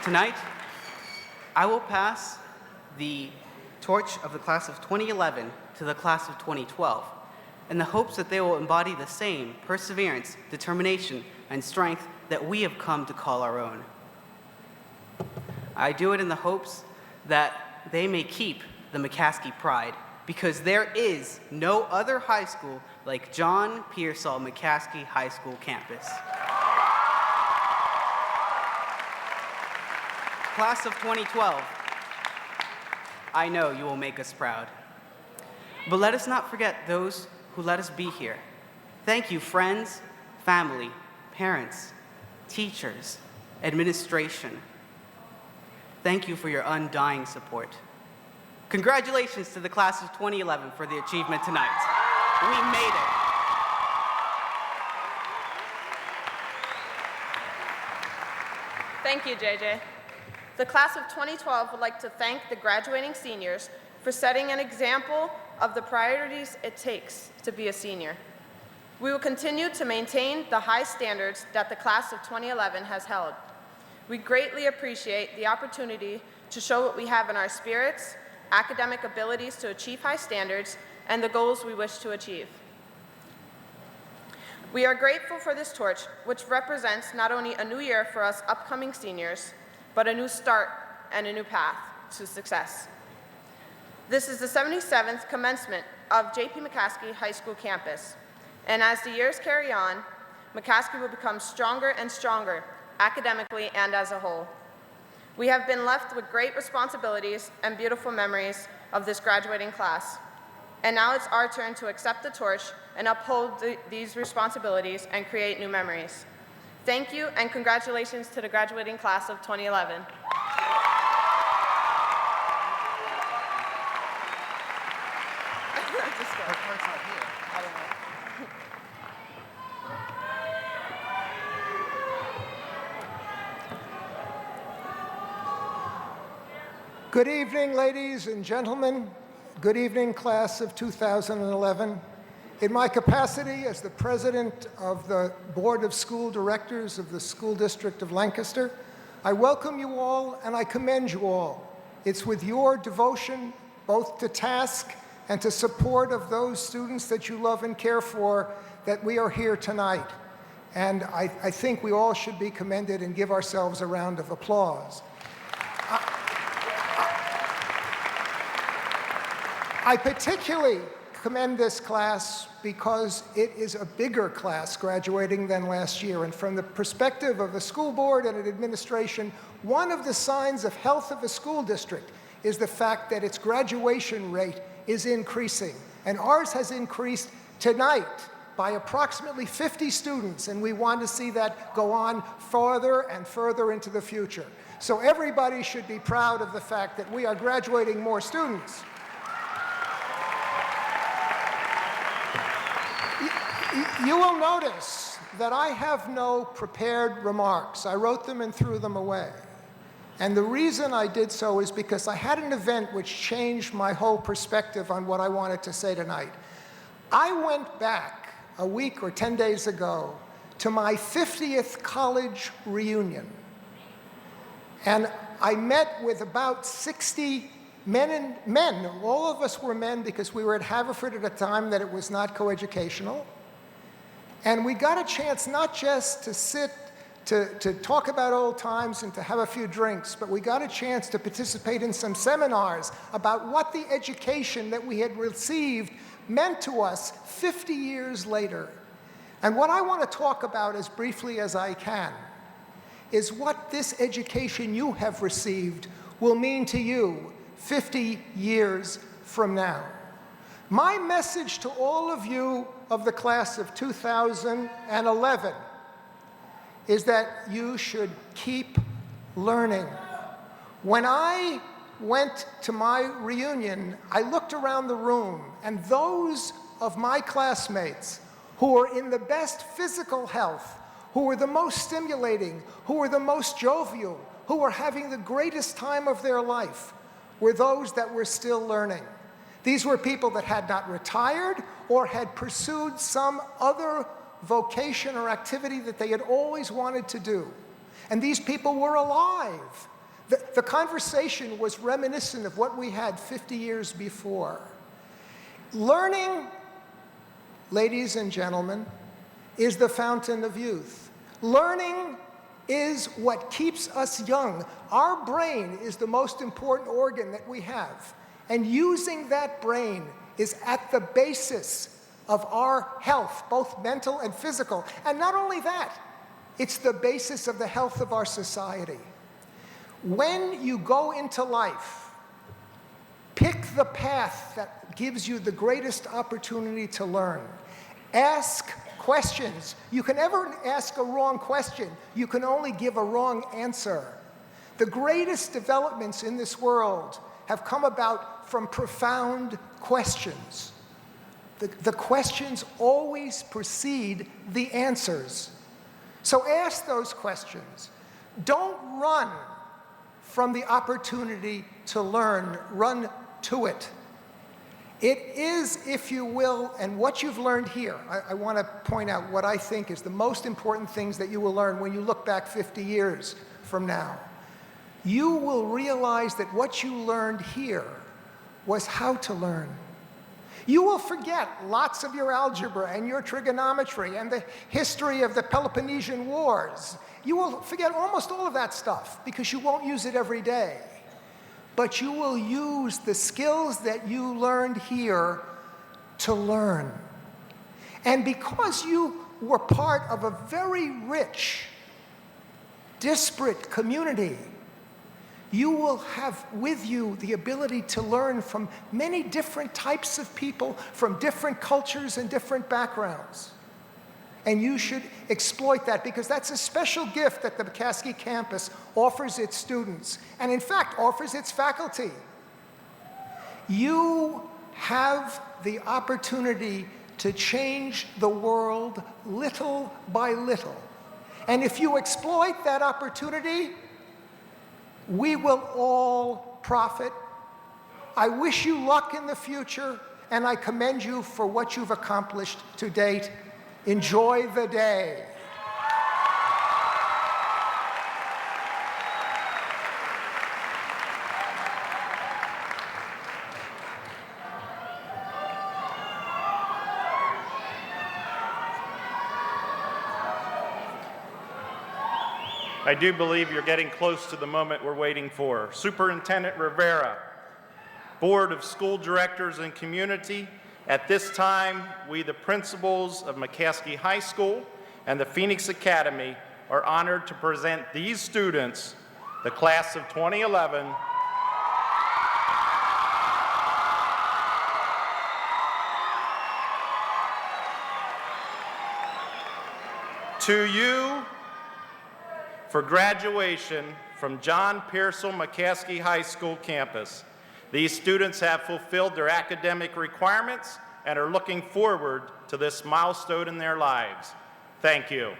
Tonight, I will pass the torch of the class of 2011 to the class of 2012 in the hopes that they will embody the same perseverance, determination, and strength that we have come to call our own. I do it in the hopes that they may keep the McCaskey pride, because there is no other high school like John Pearsall McCaskey High School campus. Class of 2012, I know you will make us proud. But let us not forget those who let us be here. Thank you, friends, family, parents, teachers, administration. Thank you for your undying support. Congratulations to the class of 2011 for the achievement tonight. We made it. Thank you, JJ. The class of 2012 would like to thank the graduating seniors for setting an example of the priorities it takes to be a senior. We will continue to maintain the high standards that the class of 2011 has held. We greatly appreciate the opportunity to show what we have in our spirits, academic abilities to achieve high standards, and the goals we wish to achieve. We are grateful for this torch, which represents not only a new year for us upcoming seniors, but a new start and a new path to success. This is the 77th commencement of J.P. McCaskey High School campus, and as the years carry on, McCaskey will become stronger and stronger, academically and as a whole. We have been left with great responsibilities and beautiful memories of this graduating class. And now it's our turn to accept the torch and uphold these responsibilities and create new memories. Thank you and congratulations to the graduating class of 2011. Good evening, ladies and gentlemen. Good evening, class of 2011. In my capacity as the president of the Board of School Directors of the School District of Lancaster, I welcome you all and I commend you all. It's with your devotion, both to task and to support of those students that you love and care for, that we are here tonight. And I think we all should be commended and give ourselves a round of applause. I particularly commend this class because it is a bigger class graduating than last year. And from the perspective of a school board and an administration, one of the signs of health of a school district is the fact that its graduation rate is increasing. And ours has increased tonight by approximately 50 students, and we want to see that go on further and further into the future. So everybody should be proud of the fact that we are graduating more students. You will notice that I have no prepared remarks. I wrote them and threw them away. And the reason I did so is because I had an event which changed my whole perspective on what I wanted to say tonight. I went back a week or 10 days ago to my 50th college reunion. And I met with about 60 men. All of us were men because we were at Haverford at a time that it was not coeducational. And we got a chance not just to sit to talk about old times and to have a few drinks, but we got a chance to participate in some seminars about what the education that we had received meant to us 50 years later. And what I want to talk about as briefly as I can is what this education you have received will mean to you 50 years from now. My message to all of you of the class of 2011 is that you should keep learning. When I went to my reunion, I looked around the room, and those of my classmates who were in the best physical health, who were the most stimulating, who were the most jovial, who were having the greatest time of their life, were those that were still learning. These were people that had not retired or had pursued some other vocation or activity that they had always wanted to do. And these people were alive. The conversation was reminiscent of what we had 50 years before. Learning, ladies and gentlemen, is the fountain of youth. Learning is what keeps us young. Our brain is the most important organ that we have. And using that brain is at the basis of our health, both mental and physical. And not only that, it's the basis of the health of our society. When you go into life, pick the path that gives you the greatest opportunity to learn. Ask questions. You can never ask a wrong question. You can only give a wrong answer. The greatest developments in this world have come about from profound questions. The questions always precede the answers. So ask those questions. Don't run from the opportunity to learn. Run to it. It is, if you will, and what you've learned here, I want to point out what I think is the most important things that you will learn when you look back 50 years from now. You will realize that what you learned here was how to learn. You will forget lots of your algebra and your trigonometry and the history of the Peloponnesian Wars. You will forget almost all of that stuff because you won't use it every day. But you will use the skills that you learned here to learn. And because you were part of a very rich, disparate community, you will have with you the ability to learn from many different types of people, from different cultures and different backgrounds. And you should exploit that because that's a special gift that the McCaskey campus offers its students, and in fact offers its faculty. You have the opportunity to change the world little by little. And if you exploit that opportunity, we will all profit. I wish you luck in the future, and I commend you for what you've accomplished to date. Enjoy the day. I do believe you're getting close to the moment we're waiting for. Superintendent Rivera, Board of School Directors and Community, at this time, we, the principals of McCaskey High School and the Phoenix Academy, are honored to present these students, the class of 2011, to you for graduation from John Pearsall McCaskey High School campus. These students have fulfilled their academic requirements and are looking forward to this milestone in their lives. Thank you.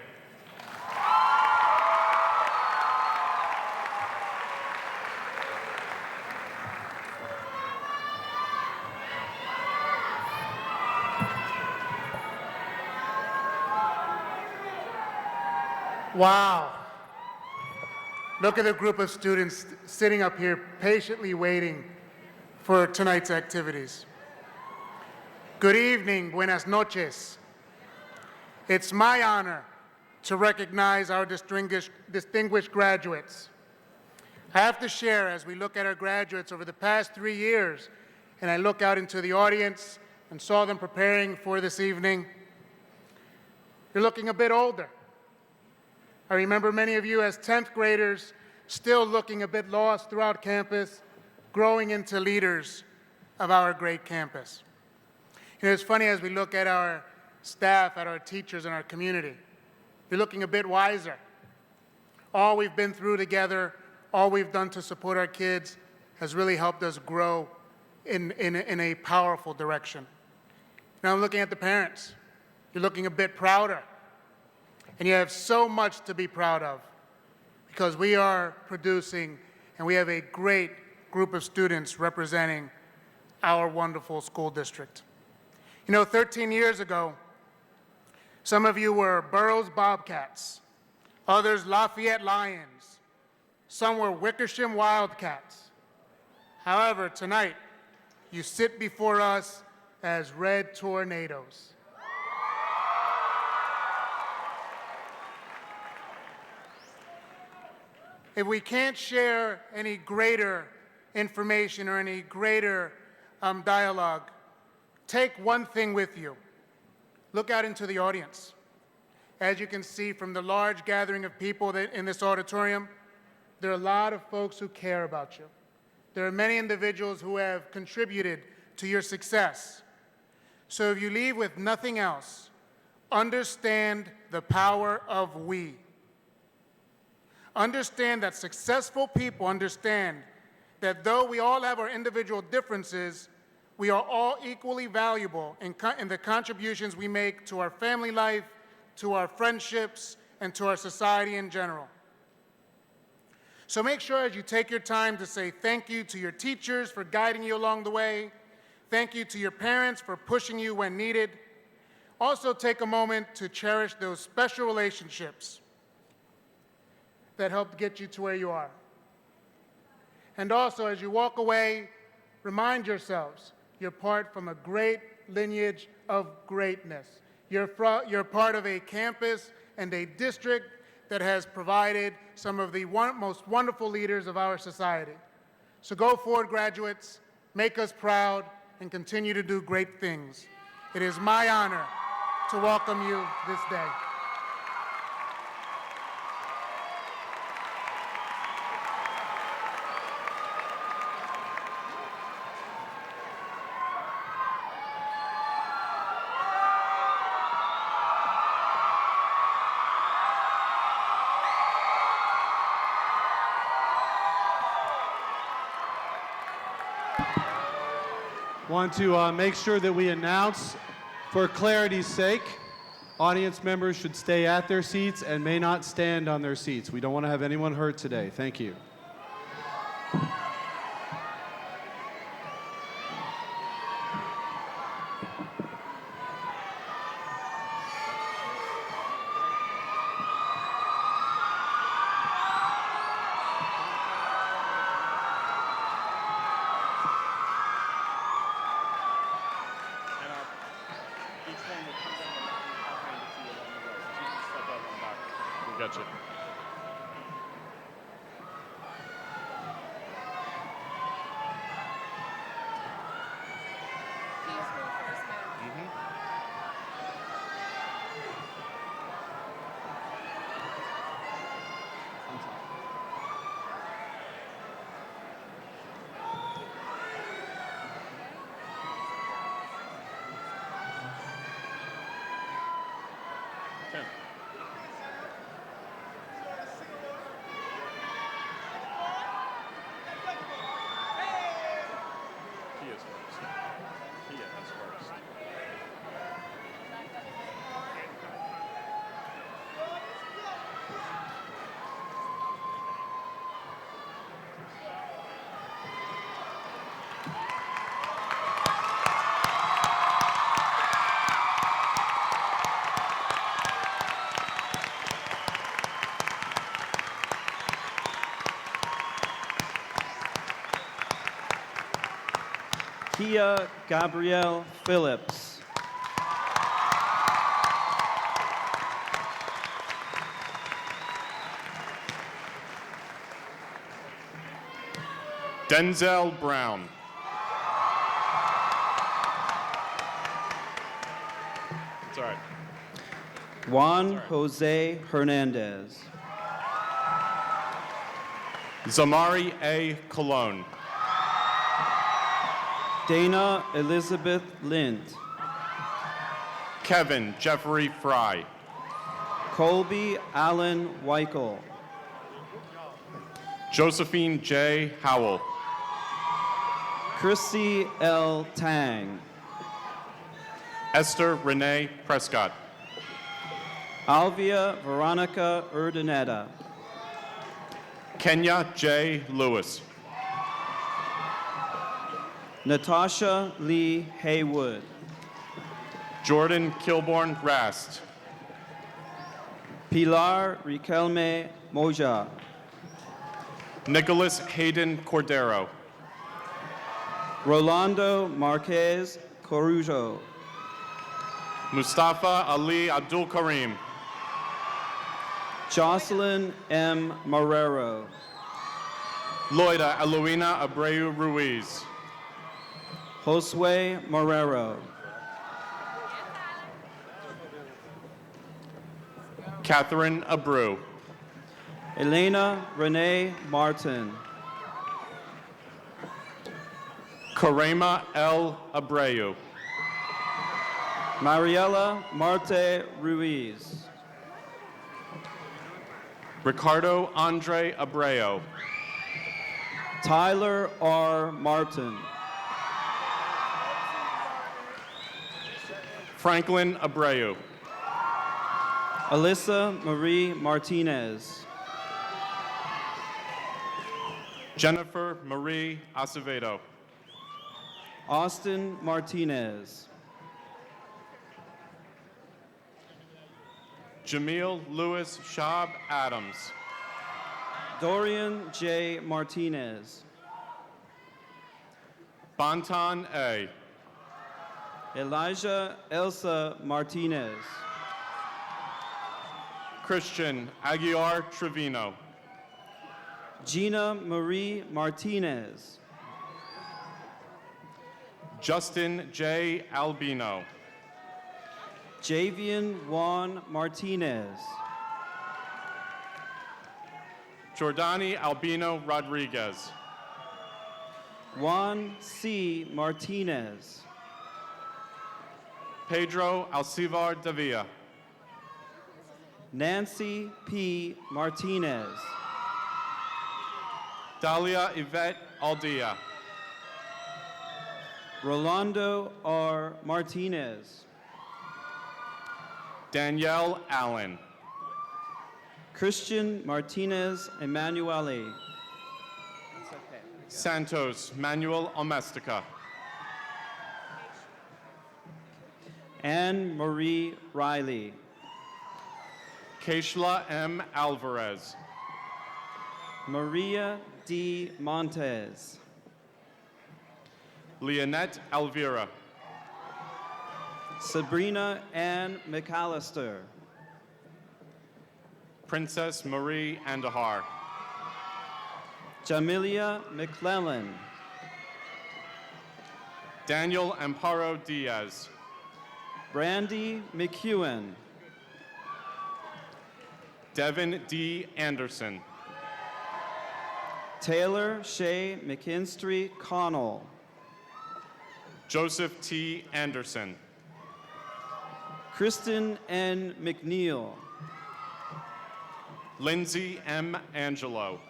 Wow. Look at the group of students sitting up here patiently waiting for tonight's activities. Good evening, buenas noches. It's my honor to recognize our distinguished graduates. I have to share, as we look at our graduates over the past 3 years, and I look out into the audience and saw them preparing for this evening, you're looking a bit older. I remember many of you as 10th graders still looking a bit lost throughout campus, growing into leaders of our great campus. You know, it's funny as we look at our staff, at our teachers, and our community, you're looking a bit wiser. All we've been through together, all we've done to support our kids has really helped us grow in a powerful direction. Now I'm looking at the parents. You're looking a bit prouder. And you have so much to be proud of because we are producing and we have a great group of students representing our wonderful school district. You know, 13 years ago, some of you were Burroughs Bobcats, others Lafayette Lions, some were Wickersham Wildcats. However, tonight, you sit before us as Red Tornadoes. If we can't share any greater information or any greater dialogue, take one thing with you. Look out into the audience. As you can see from the large gathering of people in this auditorium, there are a lot of folks who care about you. There are many individuals who have contributed to your success. So if you leave with nothing else, understand the power of we. Understand that successful people understand that though we all have our individual differences, we are all equally valuable in the contributions we make to our family life, to our friendships, and to our society in general. So make sure as you take your time to say thank you to your teachers for guiding you along the way, thank you to your parents for pushing you when needed. Also take a moment to cherish those special relationships that helped get you to where you are. And also, as you walk away, remind yourselves, you're part from a great lineage of greatness. You're part of a campus and a district that has provided some of the most wonderful leaders of our society. So go forward, graduates, make us proud, and continue to do great things. It is my honor to welcome you this day. Want to make sure that we announce, for clarity's sake, audience members should stay at their seats and may not stand on their seats. We don't want to have anyone hurt today. Thank you. get you. Tim. Kia's first. Kia is first. Kia Gabrielle Phillips. Denzel Brown. It's all right. Juan Jose Hernandez. Zamari A. Colon. Dana Elizabeth Lind. Kevin Jeffrey Fry. Colby Allen Weichel. Josephine J. Howell. Chrissy L. Tang. Esther Renee Prescott. Alvia Veronica Urdaneta. Kenya J. Lewis. Natasha Lee Haywood. Jordan Kilborn Rast. Pilar Riquelme Moja. Nicholas Hayden Cordero. Rolando Marquez Corujo. Mustafa Ali Abdul Karim. Jocelyn M. Marrero. Loida Eloina Abreu Ruiz. Josue Marrero. Catherine Abreu. Elena Renee Martin. Karema L. Abreu. Mariela Marte Ruiz. Ricardo Andre Abreu. Tyler R. Martin. Franklin Abreu. Alyssa Marie Martinez. Jennifer Marie Acevedo. Austin Martinez. Jamil Lewis Shab Adams. Dorian J. Martinez. Bantan A. Elijah Elsa Martinez. Christian Aguiar Trevino. Gina Marie Martinez. Justin J. Albino. Javian Juan Martinez. Jordani Albino Rodriguez. Juan C. Martinez. Pedro Alcivar Davia. Nancy P. Martinez. Dalia Yvette Aldia. Rolando R. Martinez. Danielle Allen. Christian Martinez Emanuele. Santos Manuel Almestica. Anne Marie Riley. Keishla M. Alvarez. Maria D. Montez. Leonette Alvira. Sabrina Ann McAllister. Princess Marie Andahar. Jamilia McClellan. Daniel Amparo Diaz. Brandy McEwen. Devin D. Anderson. Taylor Shea McKinstry Connell. Joseph T. Anderson. Kristen N. McNeil. Lindsay M. Angelo.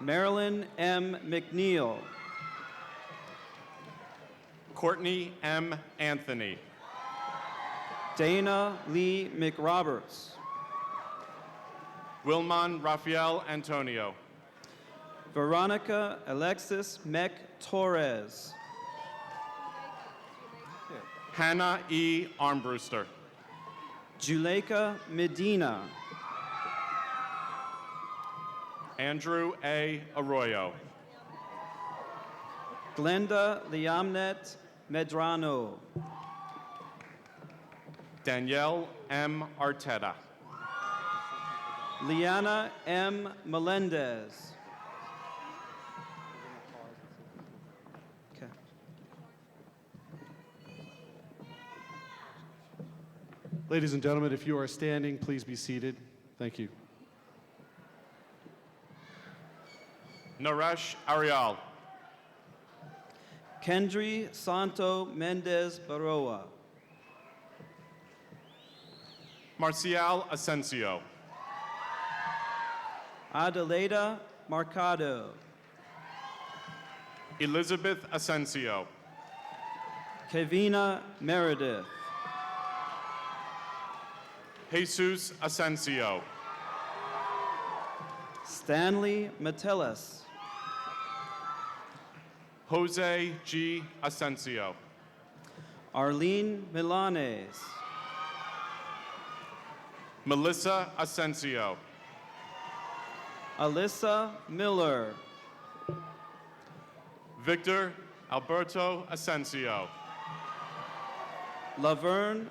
Marilyn M. McNeil. Courtney M. Anthony. Dana Lee McRoberts. Wilmon Rafael Antonio. Veronica Alexis Mec Torres. Hannah E. Armbruster. Juleka Medina. Andrew A. Arroyo. Glenda Liamnet Medrano. Danielle M. Arteta. Liana M. Melendez. Okay. Ladies and gentlemen, if you are standing, please be seated. Thank you. Naresh Arial. Kendry Santo Mendez Baroa. Marcial Asensio. Adelaida Marcado. Elizabeth Asensio. Kevina Meredith. Jesus Asensio. Stanley Metellus. Jose G. Asensio. Arlene Milanes. Melissa Asensio. Alyssa Miller. Victor Alberto Asensio. Laverne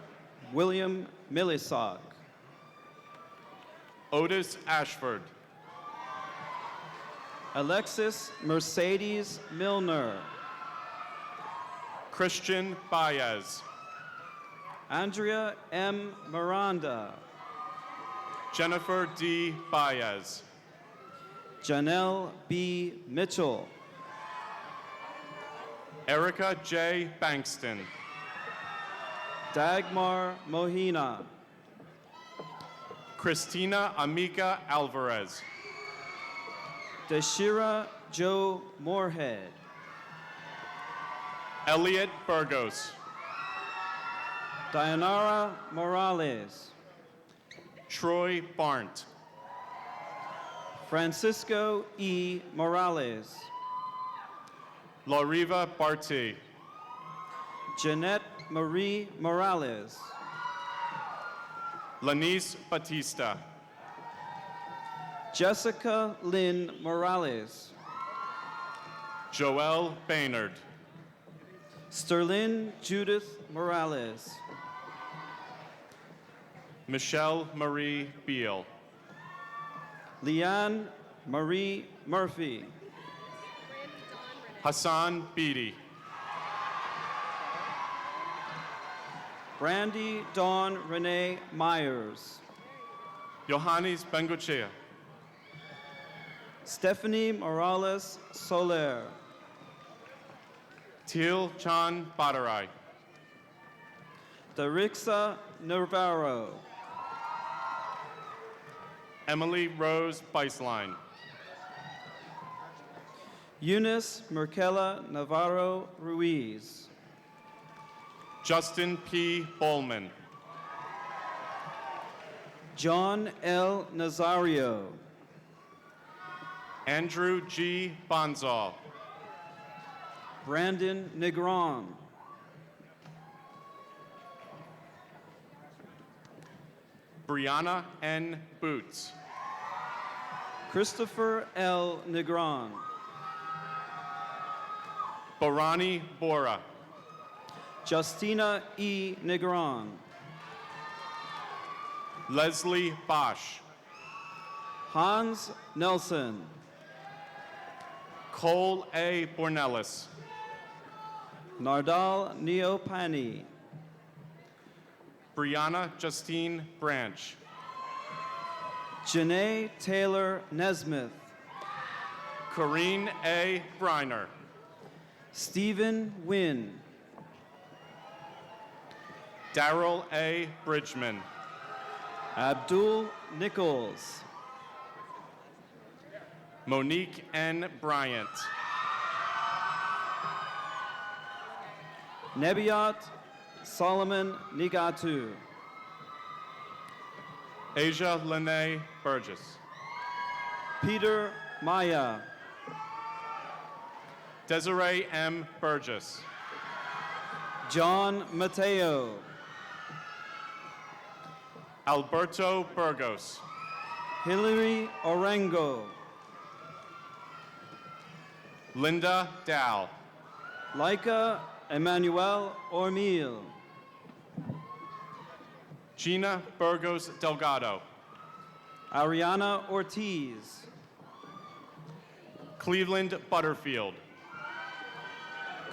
William Millisock. Otis Ashford. Alexis Mercedes Milner. Christian Baez. Andrea M. Miranda. Jennifer D. Baez. Janelle B. Mitchell. Erica J. Bankston. Dagmar Mohina. Christina Amica Alvarez. Deshira Joe Moorhead. Elliot Burgos. Dayanara Morales. Troy Barnt. Francisco E. Morales. Lariva Barty. Jeanette Marie Morales. Lanice Batista. Jessica Lynn Morales. Joelle Baynard. Sterlin Judith Morales. Michelle Marie Beal. Leanne Marie Murphy. Hassan Beatty. Brandy Dawn Renee Myers. Johannes Bengochea. Stephanie Morales Soler. Teal Chan Badarai. Darixa Navarro. Emily Rose Beislein. Eunice Merkela Navarro Ruiz. Justin P. Bowman. John L. Nazario. Andrew G. Bonzal. Brandon Negron. Brianna N. Boots. Christopher L. Negron. Barani Bora. Justina E. Negron. Leslie Bosch. Hans Nelson. Cole A. Bornellis. Nardal Neopani. Brianna Justine Branch. Janae Taylor Nesmith. Corrine A. Briner. Stephen Wynn. Daryl A. Bridgman. Abdul Nichols. Monique N. Bryant. Nebiat Solomon Nigatu. Asia Lene Burgess. Peter Maya. Desiree M. Burgess. John Mateo. Alberto Burgos. Hilary Orengo. Linda Dow. Laika Emmanuel Ormil. Gina Burgos Delgado. Ariana Ortiz. Cleveland Butterfield.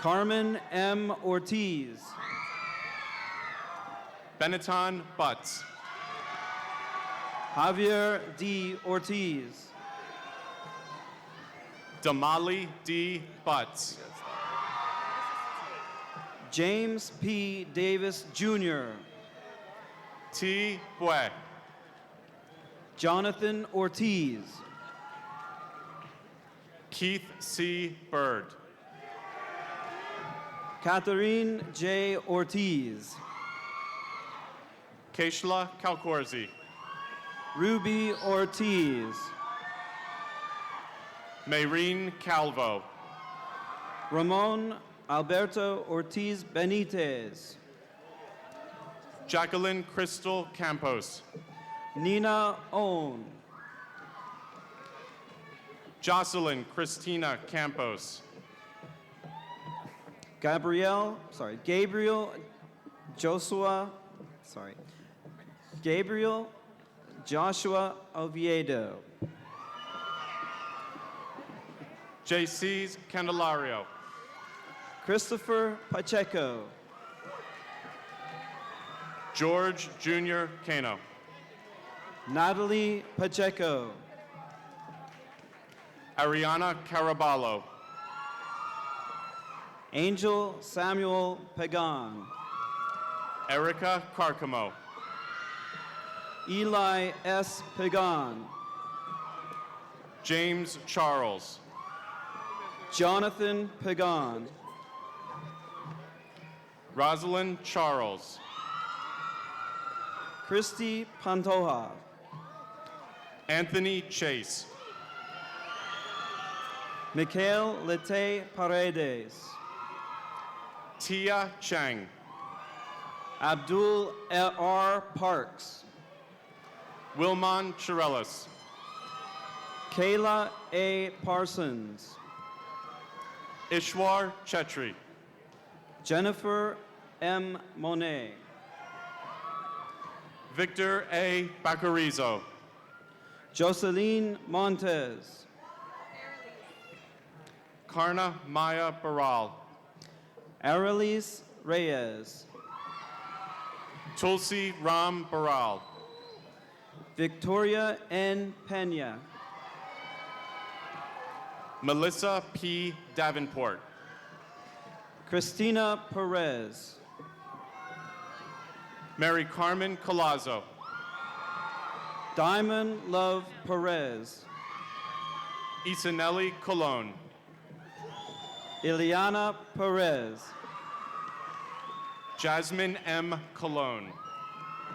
Carmen M. Ortiz. Benetton Butts. Javier D. Ortiz. Damali D. Butts. James P. Davis, Jr. T. Bue. Jonathan Ortiz. Keith C. Bird. Catherine J. Ortiz. Keishla Calcorzi. Ruby Ortiz. Maureen Calvo. Ramon Alberto Ortiz Benitez. Jacqueline Crystal Campos. Nina Own. Jocelyn Christina Campos. Gabriel Joshua Oviedo. JC's Candelario. Christopher Pacheco. George Jr. Cano. Natalie Pacheco. Ariana Caraballo. Angel Samuel Pagan. Erica Carcamo. Eli S. Pagan. James Charles. Jonathan Pagan. Rosalind Charles. Christy Pantoja. Anthony Chase. Mikhail Lete Paredes. Tia Chang. Abdul R. Parks. Wilmon Chirelis. Kayla A. Parsons. Ishwar Chetri. Jennifer M. Monet. Victor A. Bacarizo. Jocelyn Montes. Karna Maya Baral. Aralise Reyes. Tulsi Ram Baral. Victoria N. Pena. Melissa P. Davenport. Christina Perez. Mary Carmen Colazzo. Diamond Love Perez. Isanelli Colon. Ileana Perez. Jasmine M. Colon.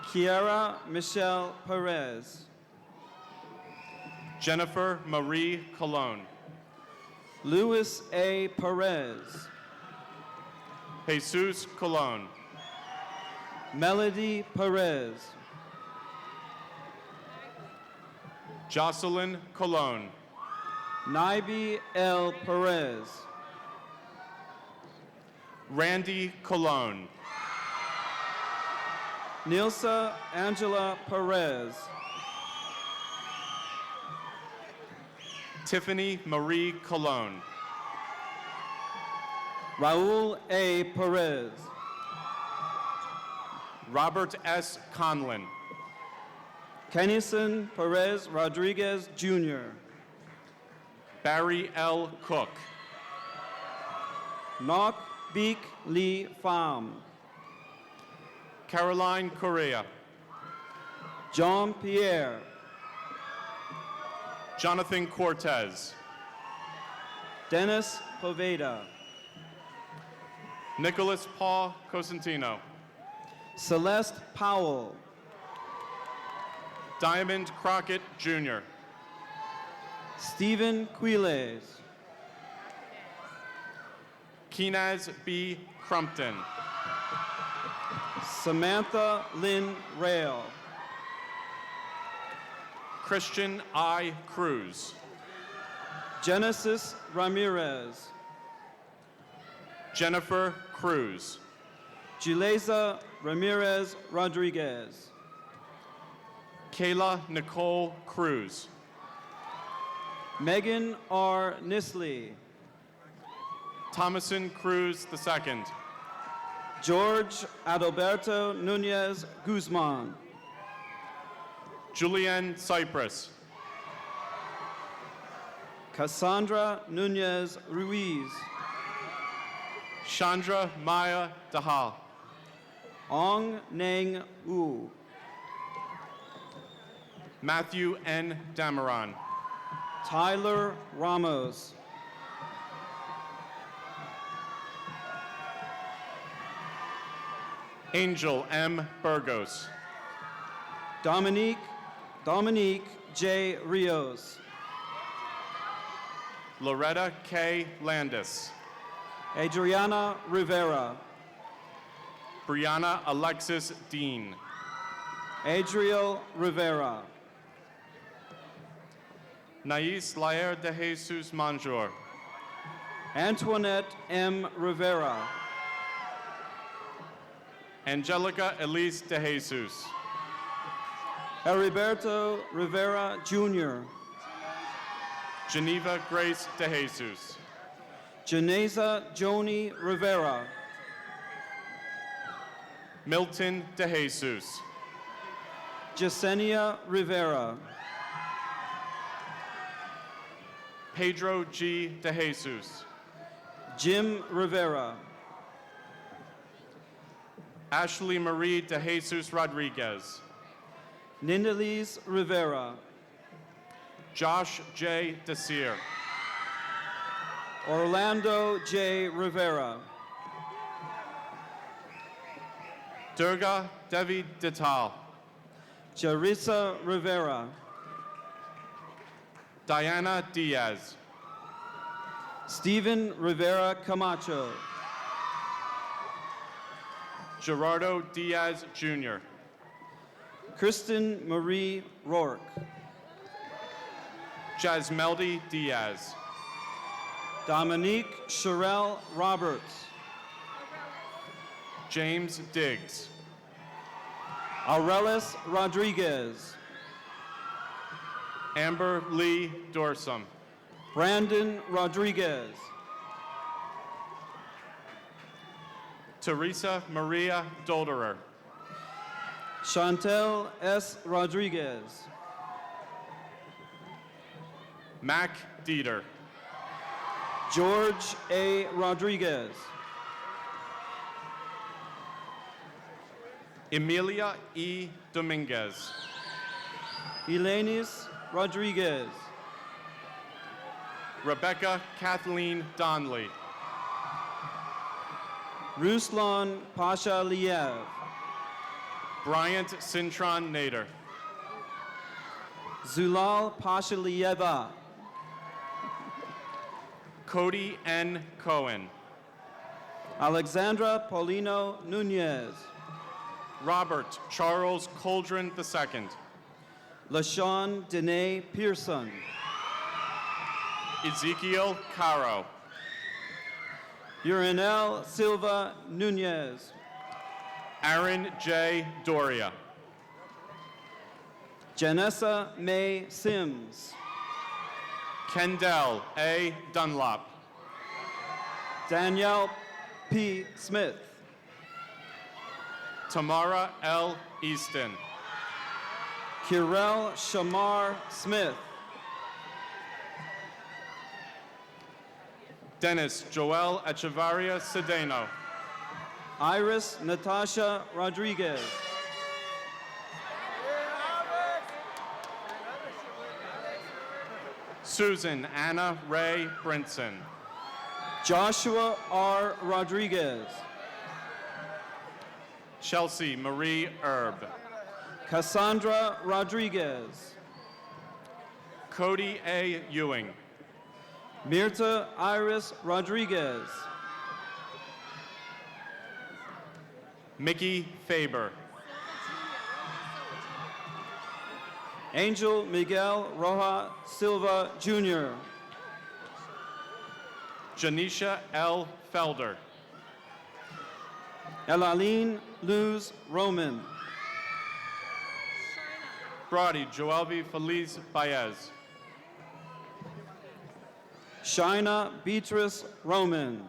Kiara Michelle Perez. Jennifer Marie Colon. Luis A. Perez. Jesus Colon. Melody Perez. Jocelyn Colon. Naibi L. Perez. Randy Colon. Nilsa Angela Perez. Tiffany Marie Colon. Raul A. Perez. Robert S. Conlin. Kennison Perez Rodriguez, Jr. Barry L. Cook. Nok Beek Lee Pham. Caroline Correa. Jean Pierre. Jonathan Cortez. Dennis Poveda. Nicholas Paul Cosentino. Celeste Powell. Diamond Crockett, Jr. Stephen Quiles. Keenaz B. Crumpton. Samantha Lynn Rail. Christian I. Cruz. Genesis Ramirez. Jennifer Cruz. Juleza Ramirez Rodriguez. Kayla Nicole Cruz. Megan R. Nisley. Thomason Cruz II. George Adalberto Nunez Guzman. Julianne Cypress. Cassandra Nunez Ruiz. Chandra Maya Dahal. Ong Neng U. Matthew N. Dameron. Tyler Ramos. Angel M. Burgos. Dominique J. Rios. Loretta K. Landis. Adriana Rivera. Brianna Alexis Dean. Adriel Rivera. Nais Laer de Jesus Manjor. Antoinette M. Rivera. Angelica Elise de Jesus. Heriberto Rivera Jr. Geneva Grace de Jesus. Janeza Joni Rivera. Milton de Jesus. Jasenia Rivera. Pedro G. de Jesus. Jim Rivera. Ashley Marie de Jesus Rodriguez. Nindalise Rivera. Josh J. Desir. Orlando J. Rivera. Durga Devi Detal. Jarissa Rivera. Diana Diaz. Stephen Rivera Camacho. Gerardo Diaz Jr. Kristen Marie Rourke. Jasmeldy Diaz. Dominique Sherelle Roberts. James Diggs. Aurelis Rodriguez. Amber Lee Dorsum. Brandon Rodriguez. Teresa Maria Dolderer. Chantel S. Rodriguez. Mac Dieter. George A. Rodriguez. Emilia E. Dominguez. Elenis Rodriguez. Rebecca Kathleen Donley. Ruslan Pasha Liev. Bryant Cintron Nader. Zulal Pasha Lieva. Cody N. Cohen. Alexandra Paulino Nunez. Robert Charles Coldren II. LaShawn Dene Pearson. Ezekiel Caro. Urinel Silva Nunez. Aaron J. Doria. Janessa May Sims. Kendall A. Dunlop. Danielle P. Smith. Tamara L. Easton. Kirel Shamar Smith. Dennis Joel Echevarria Cedeno. Iris Natasha Rodriguez. Susan Anna Ray Brinson. Joshua R. Rodriguez. Chelsea Marie Erb. Cassandra Rodriguez. Cody A. Ewing. Mirta Iris Rodriguez. Mickey Faber. Angel Miguel Roja Silva Jr. Janisha L. Felder. Elaline Luz Roman. Brody Joelvi Feliz Baez. Shina Beatrice Roman.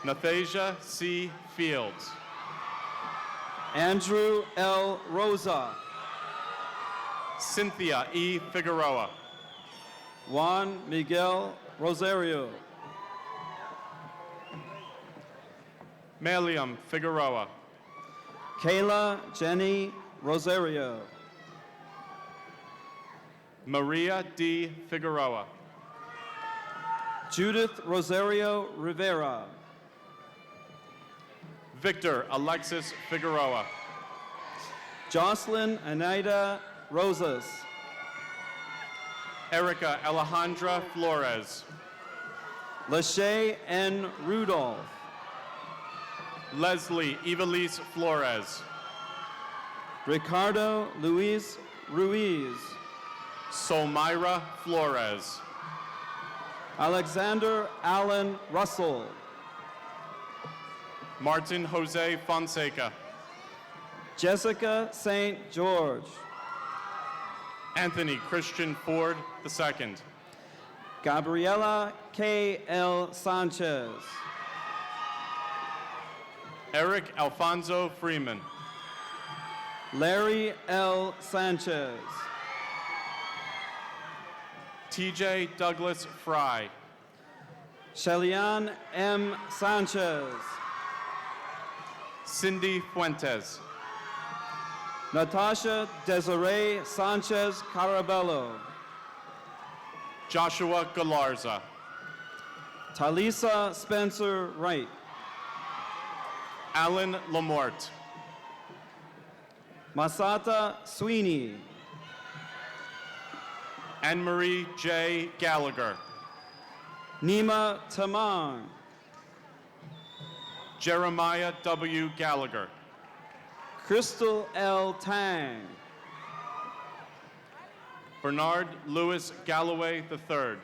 Nathasia C. Fields. Andrew L. Rosa. Cynthia E. Figueroa. Juan Miguel Rosario. Meliam Figueroa. Kayla Jenny Rosario. Maria D. Figueroa. Judith Rosario Rivera. Victor Alexis Figueroa. Jocelyn Anida Rosas. Erica Alejandra Flores. Lachey N. Rudolph. Leslie Evelise Flores. Ricardo Luis Ruiz. Solmira Flores. Alexander Allen Russell. Martin Jose Fonseca. Jessica St. George. Anthony Christian Ford II. Gabriela K. L. Sanchez. Eric Alfonso Freeman. Larry L. Sanchez. TJ Douglas Fry. Shelian M. Sanchez. Cindy Fuentes. Natasha Desiree Sanchez Carabello. Joshua Galarza. Talisa Spencer Wright. Alan Lamort. Masata Sweeney. Anne-Marie J. Gallagher. Nima Tamang. Jeremiah W. Gallagher. Crystal L. Tang. Bernard Lewis Galloway III.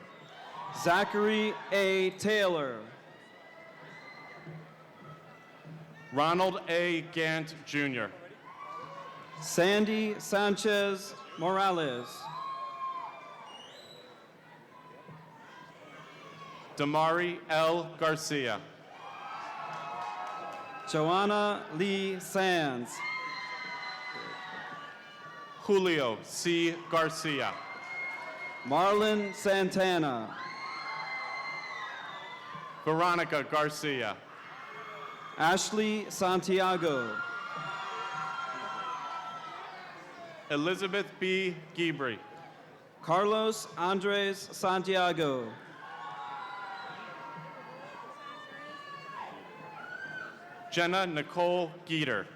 Zachary A. Taylor. Ronald A. Gant Jr. Sandy Sanchez Morales. Damari L. Garcia. Joanna Lee Sands. Julio C. Garcia. Marlon Santana. Veronica Garcia. Ashley Santiago. Elizabeth B. Gibri. Carlos Andres Santiago. Jenna Nicole Geeter.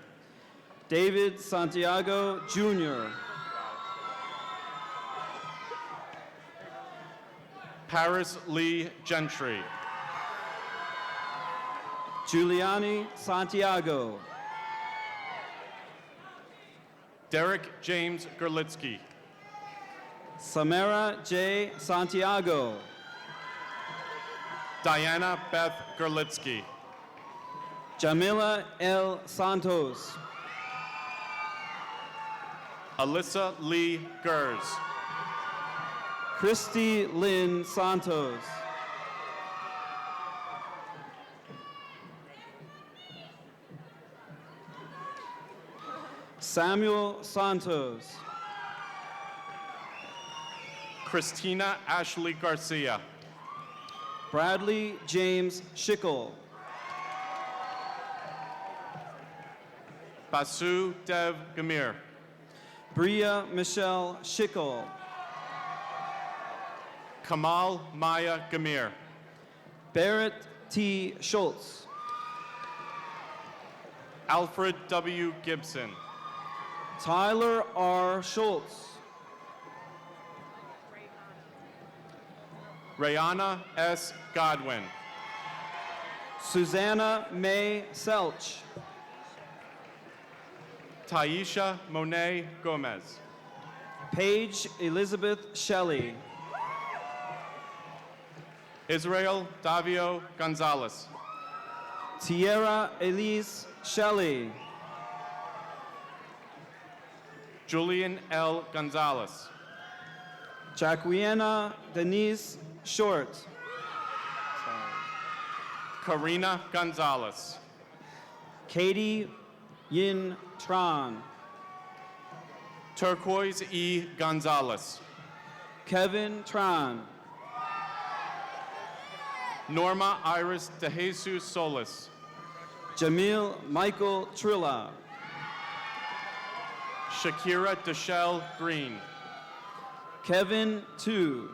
David Santiago Jr. Paris Lee Gentry. Giuliani Santiago. Derek James Gerlitsky. Samara J. Santiago. Diana Beth Gerlitsky. Jamila L. Santos. Alyssa Lee Gers. Christy Lynn Santos. Samuel Santos. Christina Ashley Garcia. Bradley James Schickel. Basu Dev Gamir. Bria Michelle Schickel. Kamal Maya Gamir. Barrett T. Schultz. Alfred W. Gibson. Tyler R. Schultz. Rayana S. Godwin. Susanna May Selch. Taisha Monet Gomez. Paige Elizabeth Shelley. Israel Davio Gonzalez. Tierra Elise Shelley. Julian L. Gonzalez. Jacquiena Denise Short. Karina Gonzalez. Katie Yin Tran. Turquoise E. Gonzalez. Kevin Tran. Norma Iris De Jesus Solis. Jamil Michael Trilla. Shakira Deshelle Green. Kevin Tu.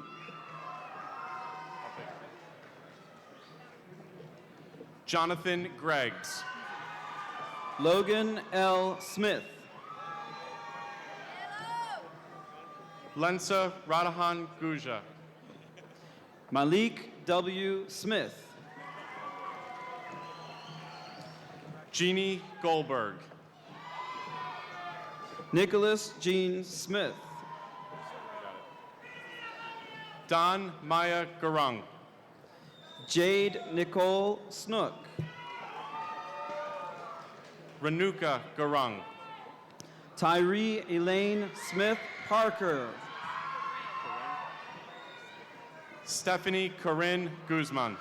Jonathan Greggs. Logan L. Smith. Lensa Radahan Guja. Malik W. Smith. Jeannie Goldberg. Nicholas Jean Smith. Don Maya Garung. Jade Nicole Snook. Renuka Garung. Tyree Elaine Smith Parker. Stephanie Corinne Guzman.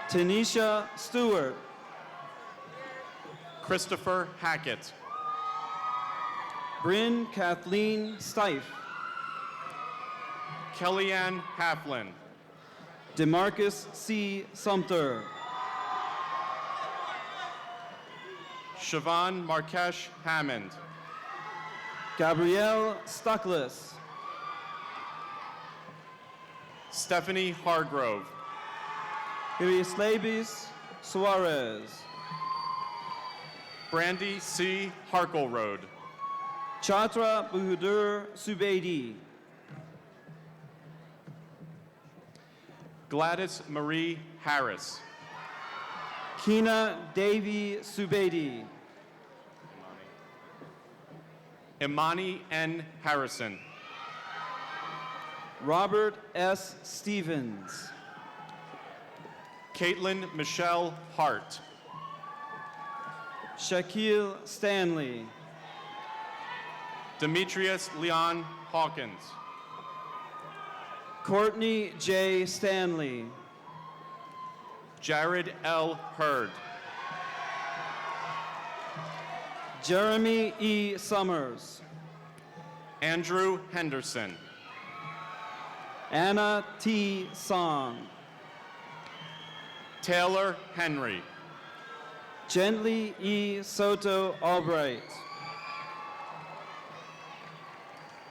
Tanisha Stewart. Christopher Hackett. Bryn Kathleen Stife. Kellyanne Haflin. Demarcus C. Sumter. Siobhan Markesh Hammond. Gabrielle Stuckless. Stephanie Hargrove. Irislabis Suarez. Brandy C. Harkleroad. Chatra Buhudur Subedi. Gladys Marie Harris. Kina Devi Subedi. Imani N. Harrison. Robert S. Stevens. Caitlin Michelle Hart. Shaquille Stanley. Demetrius Leon Hawkins. Courtney J. Stanley. Jared L. Hurd. Jeremy E. Summers. Andrew Henderson. Anna T. Song. Taylor Henry. Gently E. Soto Albright.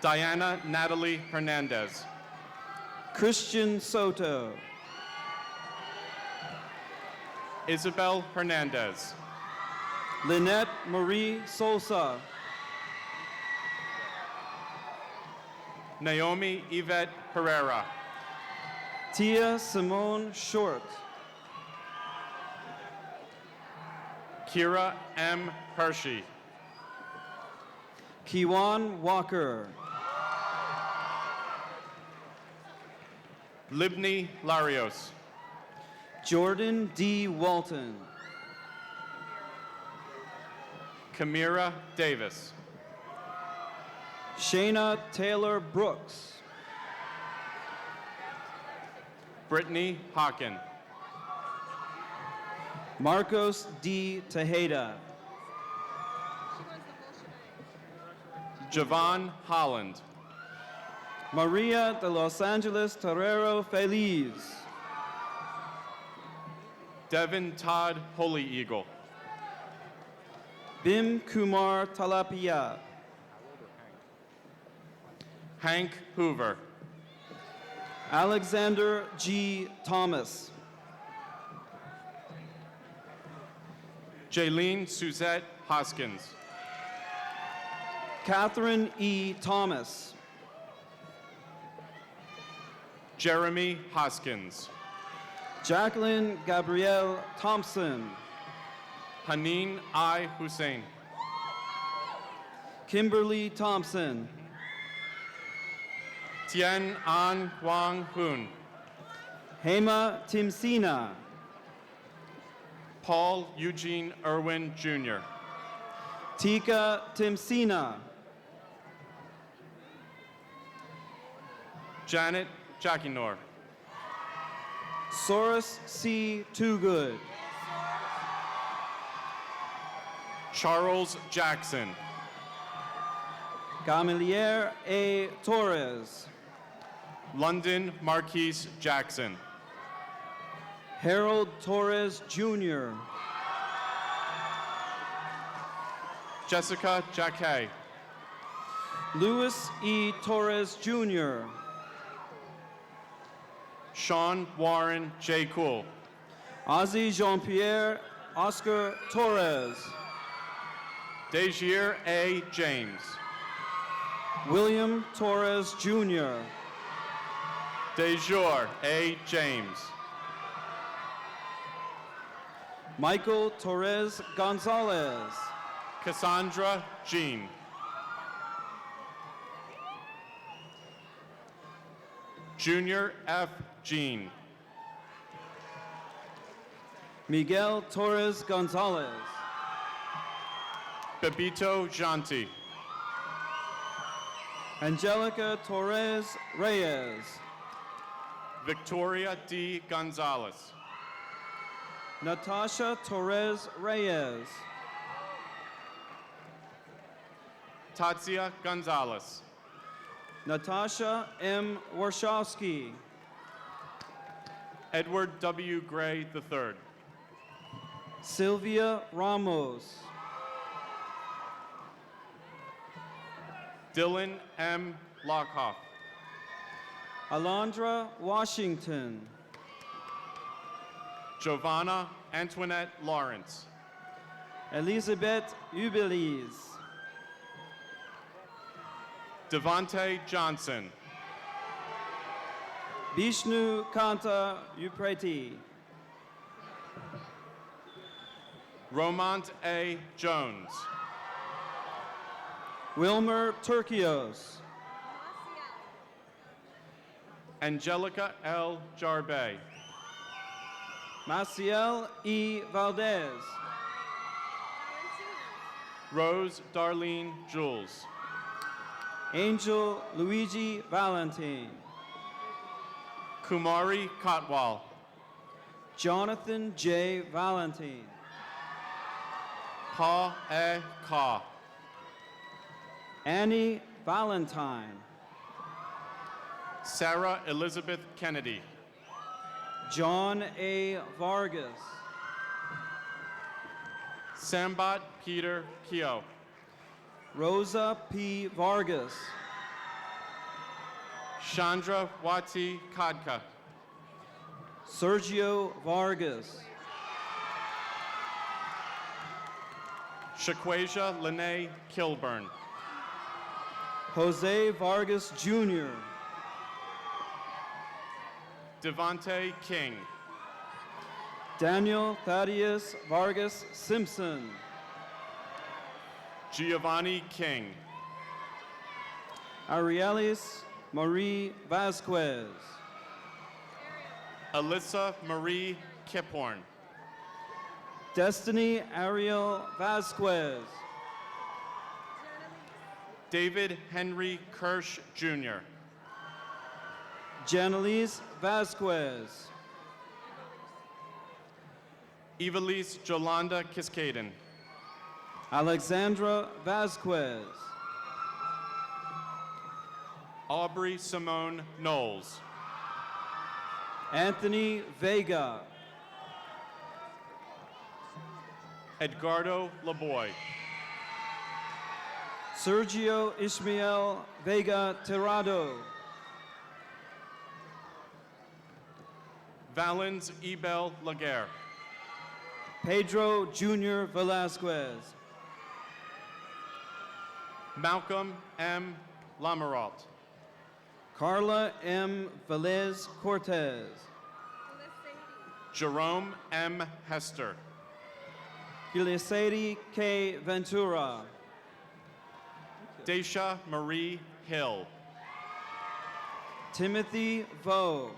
Diana Natalie Hernandez. Christian Soto. Isabel Hernandez. Lynette Marie Sosa. Naomi Yvette Herrera. Tia Simone Short. Kira M. Hershey. Kiwan Walker. Libni Larios. Jordan D. Walton. Kamira Davis. Shayna Taylor Brooks. Brittany Hawken. Marcos D. Tejeda. Javon Holland. Maria de Los Angeles Torrero Feliz. Devin Todd Holy Eagle. Bim Kumar Talapia. Hank Hoover. Alexander G. Thomas. Jaylene Suzette Hoskins. Catherine E. Thomas. Jeremy Hoskins. Jacqueline Gabrielle Thompson. Haneen I. Hussein. Kimberly Thompson. Tien An Huang Hun. Hema Timsina. Paul Eugene Irwin Jr. Tika Timsina. Janet Jackinor. Soros C. Toogood. Charles Jackson. Gamalier A. Torres. London Marquise Jackson. Harold Torres Jr. Jessica Jacquet. Louis E. Torres Jr. Sean Warren J. Cool. Ozzy Jean-Pierre Oscar Torres. Desir A. James. William Torres Jr. Dejour A. James. Michael Torres Gonzalez. Cassandra Jean. Junior F. Jean. Miguel Torres Gonzalez. Bebito Janti. Angelica Torres Reyes. Victoria D. Gonzalez. Natasha Torres Reyes. Tatsia Gonzalez. Natasha M. Warshawski. Edward W. Gray III. Sylvia Ramos. Dylan M. Lockhoff. Alondra Washington. Giovanna Antoinette Lawrence. Elizabeth Ubeliz. Devontae Johnson. Vishnu Kanta Upreti. Romont A. Jones. Wilmer Turkios. Angelica L. Jarbay. Maciel E. Valdez. Rose Darlene Jules. Angel Luigi Valentine. Kumari Kotwal. Jonathan J. Valentine. Pa E. Ka. Annie Valentine. Sarah Elizabeth Kennedy. John A. Vargas. Sambat Peter Keo. Rosa P. Vargas. Chandra Wati Kadka. Sergio Vargas. Shaquasia Lene Kilburn. Jose Vargas Jr. Devontae King. Daniel Thaddeus Vargas Simpson. Giovanni King. Arielis Marie Vasquez. Alyssa Marie Kiphorn. Destiny Ariel Vasquez. David Henry Kirsch, Jr. Janelise Vasquez. Evelise Jolanda Kiskaden. Alexandra Vasquez. Aubrey Simone Knowles. Anthony Vega. Edgardo Laboy. Sergio Ishmael Vega Tirado. Valens Ebel Laguerre. Pedro Jr. Velasquez. Malcolm M. Lamaralt. Carla M. Velez Cortez. Jerome M. Hester. Gilisady K. Ventura. Daisha Marie Hill. Timothy Vo.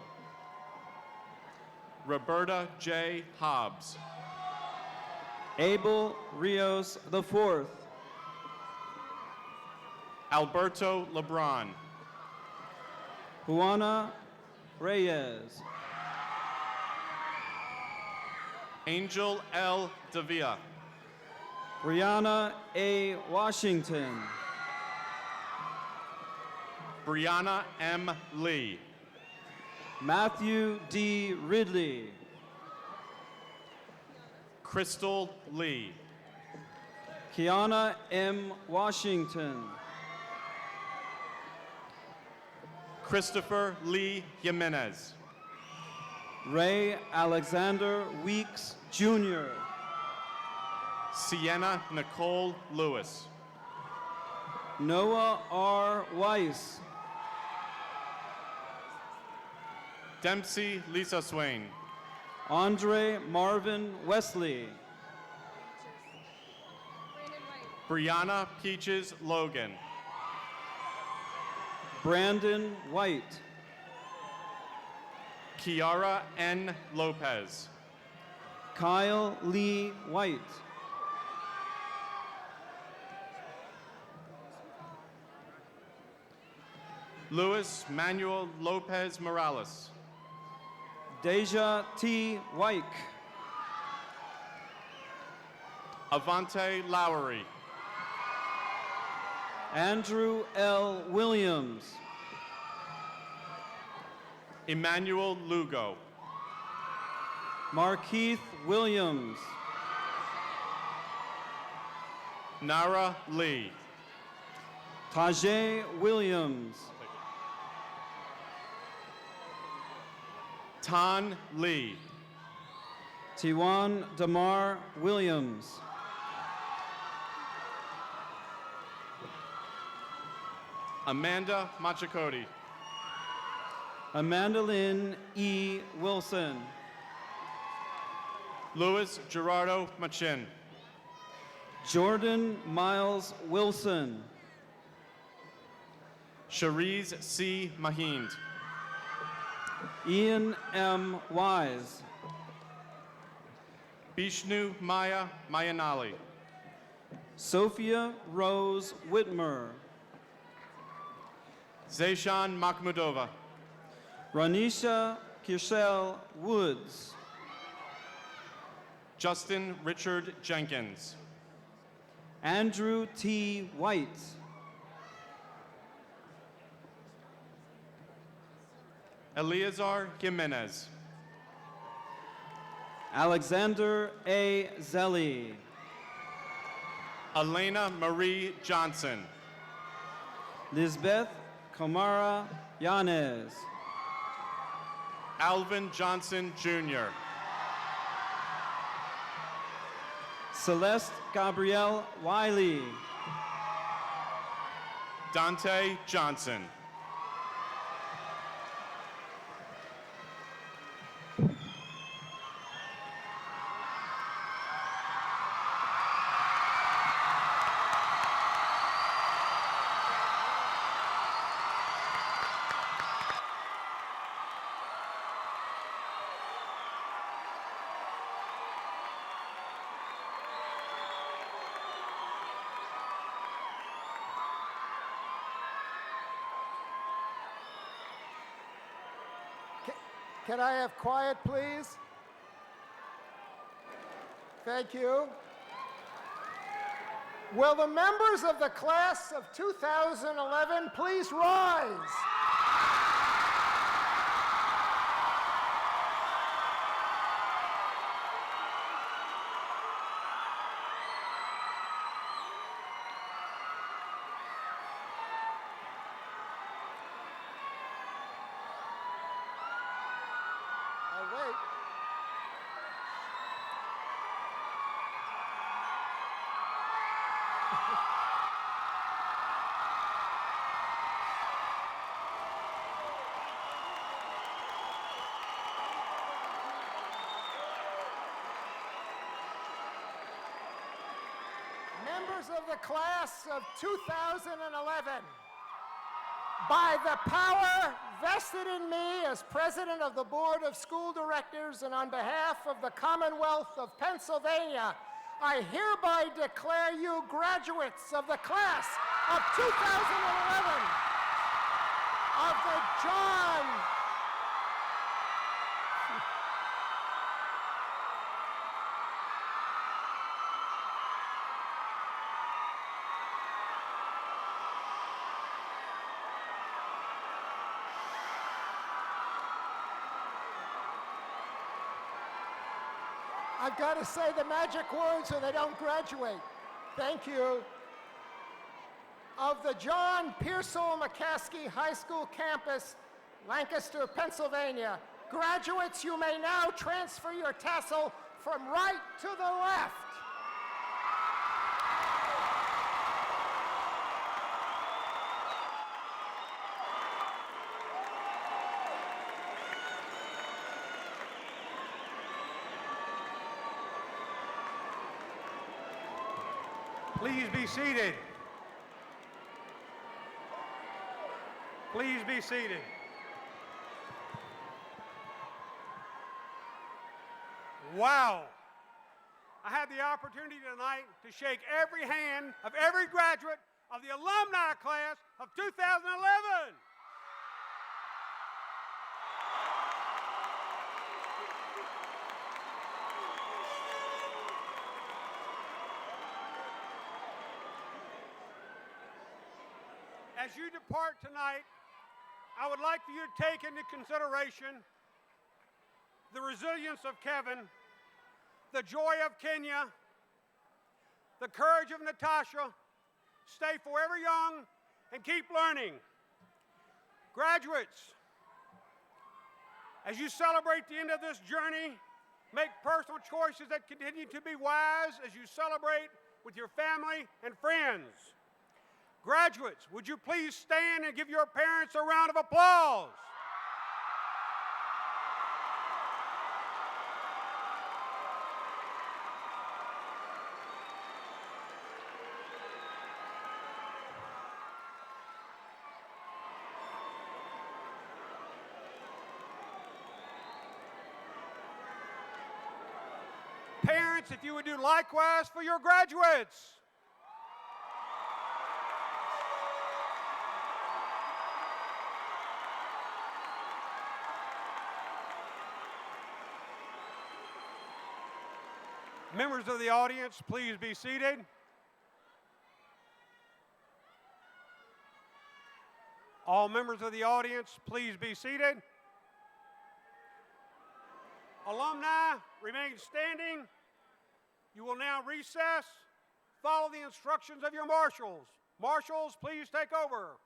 Roberta J. Hobbs. Abel Rios IV. Alberto Lebron. Juana Reyes. Angel L. Davia. Brianna A. Washington. Brianna M. Lee. Matthew D. Ridley. Crystal Lee. Kiana M. Washington. Christopher Lee Jimenez. Ray Alexander Weeks, Jr. Sienna Nicole Lewis. Noah R. Weiss. Dempsey Lisa Swain. Andre Marvin Wesley. Brianna Peaches Logan. Brandon White. Kiara N. Lopez. Kyle Lee White. Luis Manuel Lopez Morales. Deja T. Wyke. Avante Lowry. Andrew L. Williams. Emmanuel Lugo. Markeith Williams. Nara Lee. Tajay Williams. Tan Lee. Tiwan Damar Williams. Amanda Machakoti. Amanda Lynn E. Wilson. Louis Gerardo Machin. Jordan Miles Wilson. Cherise C. Mahind. Ian M. Wise. Bishnu Maya Mayanali. Sophia Rose Whitmer. Zayshan Makhmudova. Ranisha Kirshel Woods. Justin Richard Jenkins. Andrew T. White. Eleazar Jimenez. Alexander A. Zelli. Elena Marie Johnson. Lisbeth Kamara Yanez. Alvin Johnson Jr. Celeste Gabrielle Wiley. Dante Johnson. Can I have quiet, please? Thank you. Will the members of the class of 2011 please rise? I'll wait. Members of the class of 2011, by the power vested in me as president of the Board of School Directors and on behalf of the Commonwealth of Pennsylvania, I hereby declare you graduates of the class of 2011 of the John I've got to say the magic words or they don't graduate. Thank you. Of the John Pearsall McCaskey High School campus, Lancaster, Pennsylvania. Graduates, you may now transfer your tassel from right to the left. Please be seated. Please be seated. Wow. I had the opportunity tonight to shake every hand of every graduate of the alumni class of 2011. As you depart tonight, I would like for you to take into consideration the resilience of Kevin, the joy of Kenya, the courage of Natasha. Stay forever young and keep learning. Graduates, as you celebrate the end of this journey, make personal choices that continue to be wise as you celebrate with your family and friends. Graduates, would you please stand and give your parents a round of applause? Parents, if you would do likewise for your graduates. Members of the audience, please be seated. All members of the audience, please be seated. Alumni, remain standing. You will now recess. Follow the instructions of your marshals. Marshals, please take over.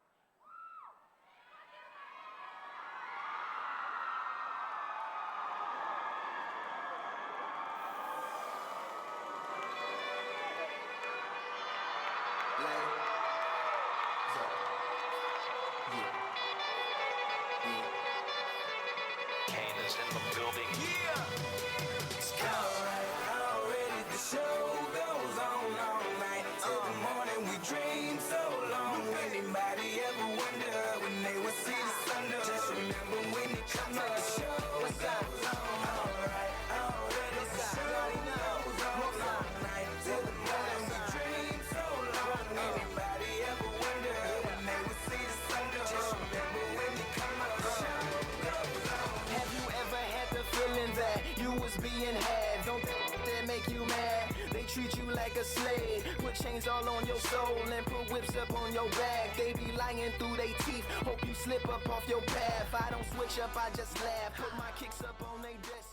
is being had. Don't that make you mad? They treat you like a slave. Put chains all on your soul and put whips up on your back. They be lying through their teeth. Hope you slip up off your path. I don't switch up, I just laugh. Put my kicks up on they desk.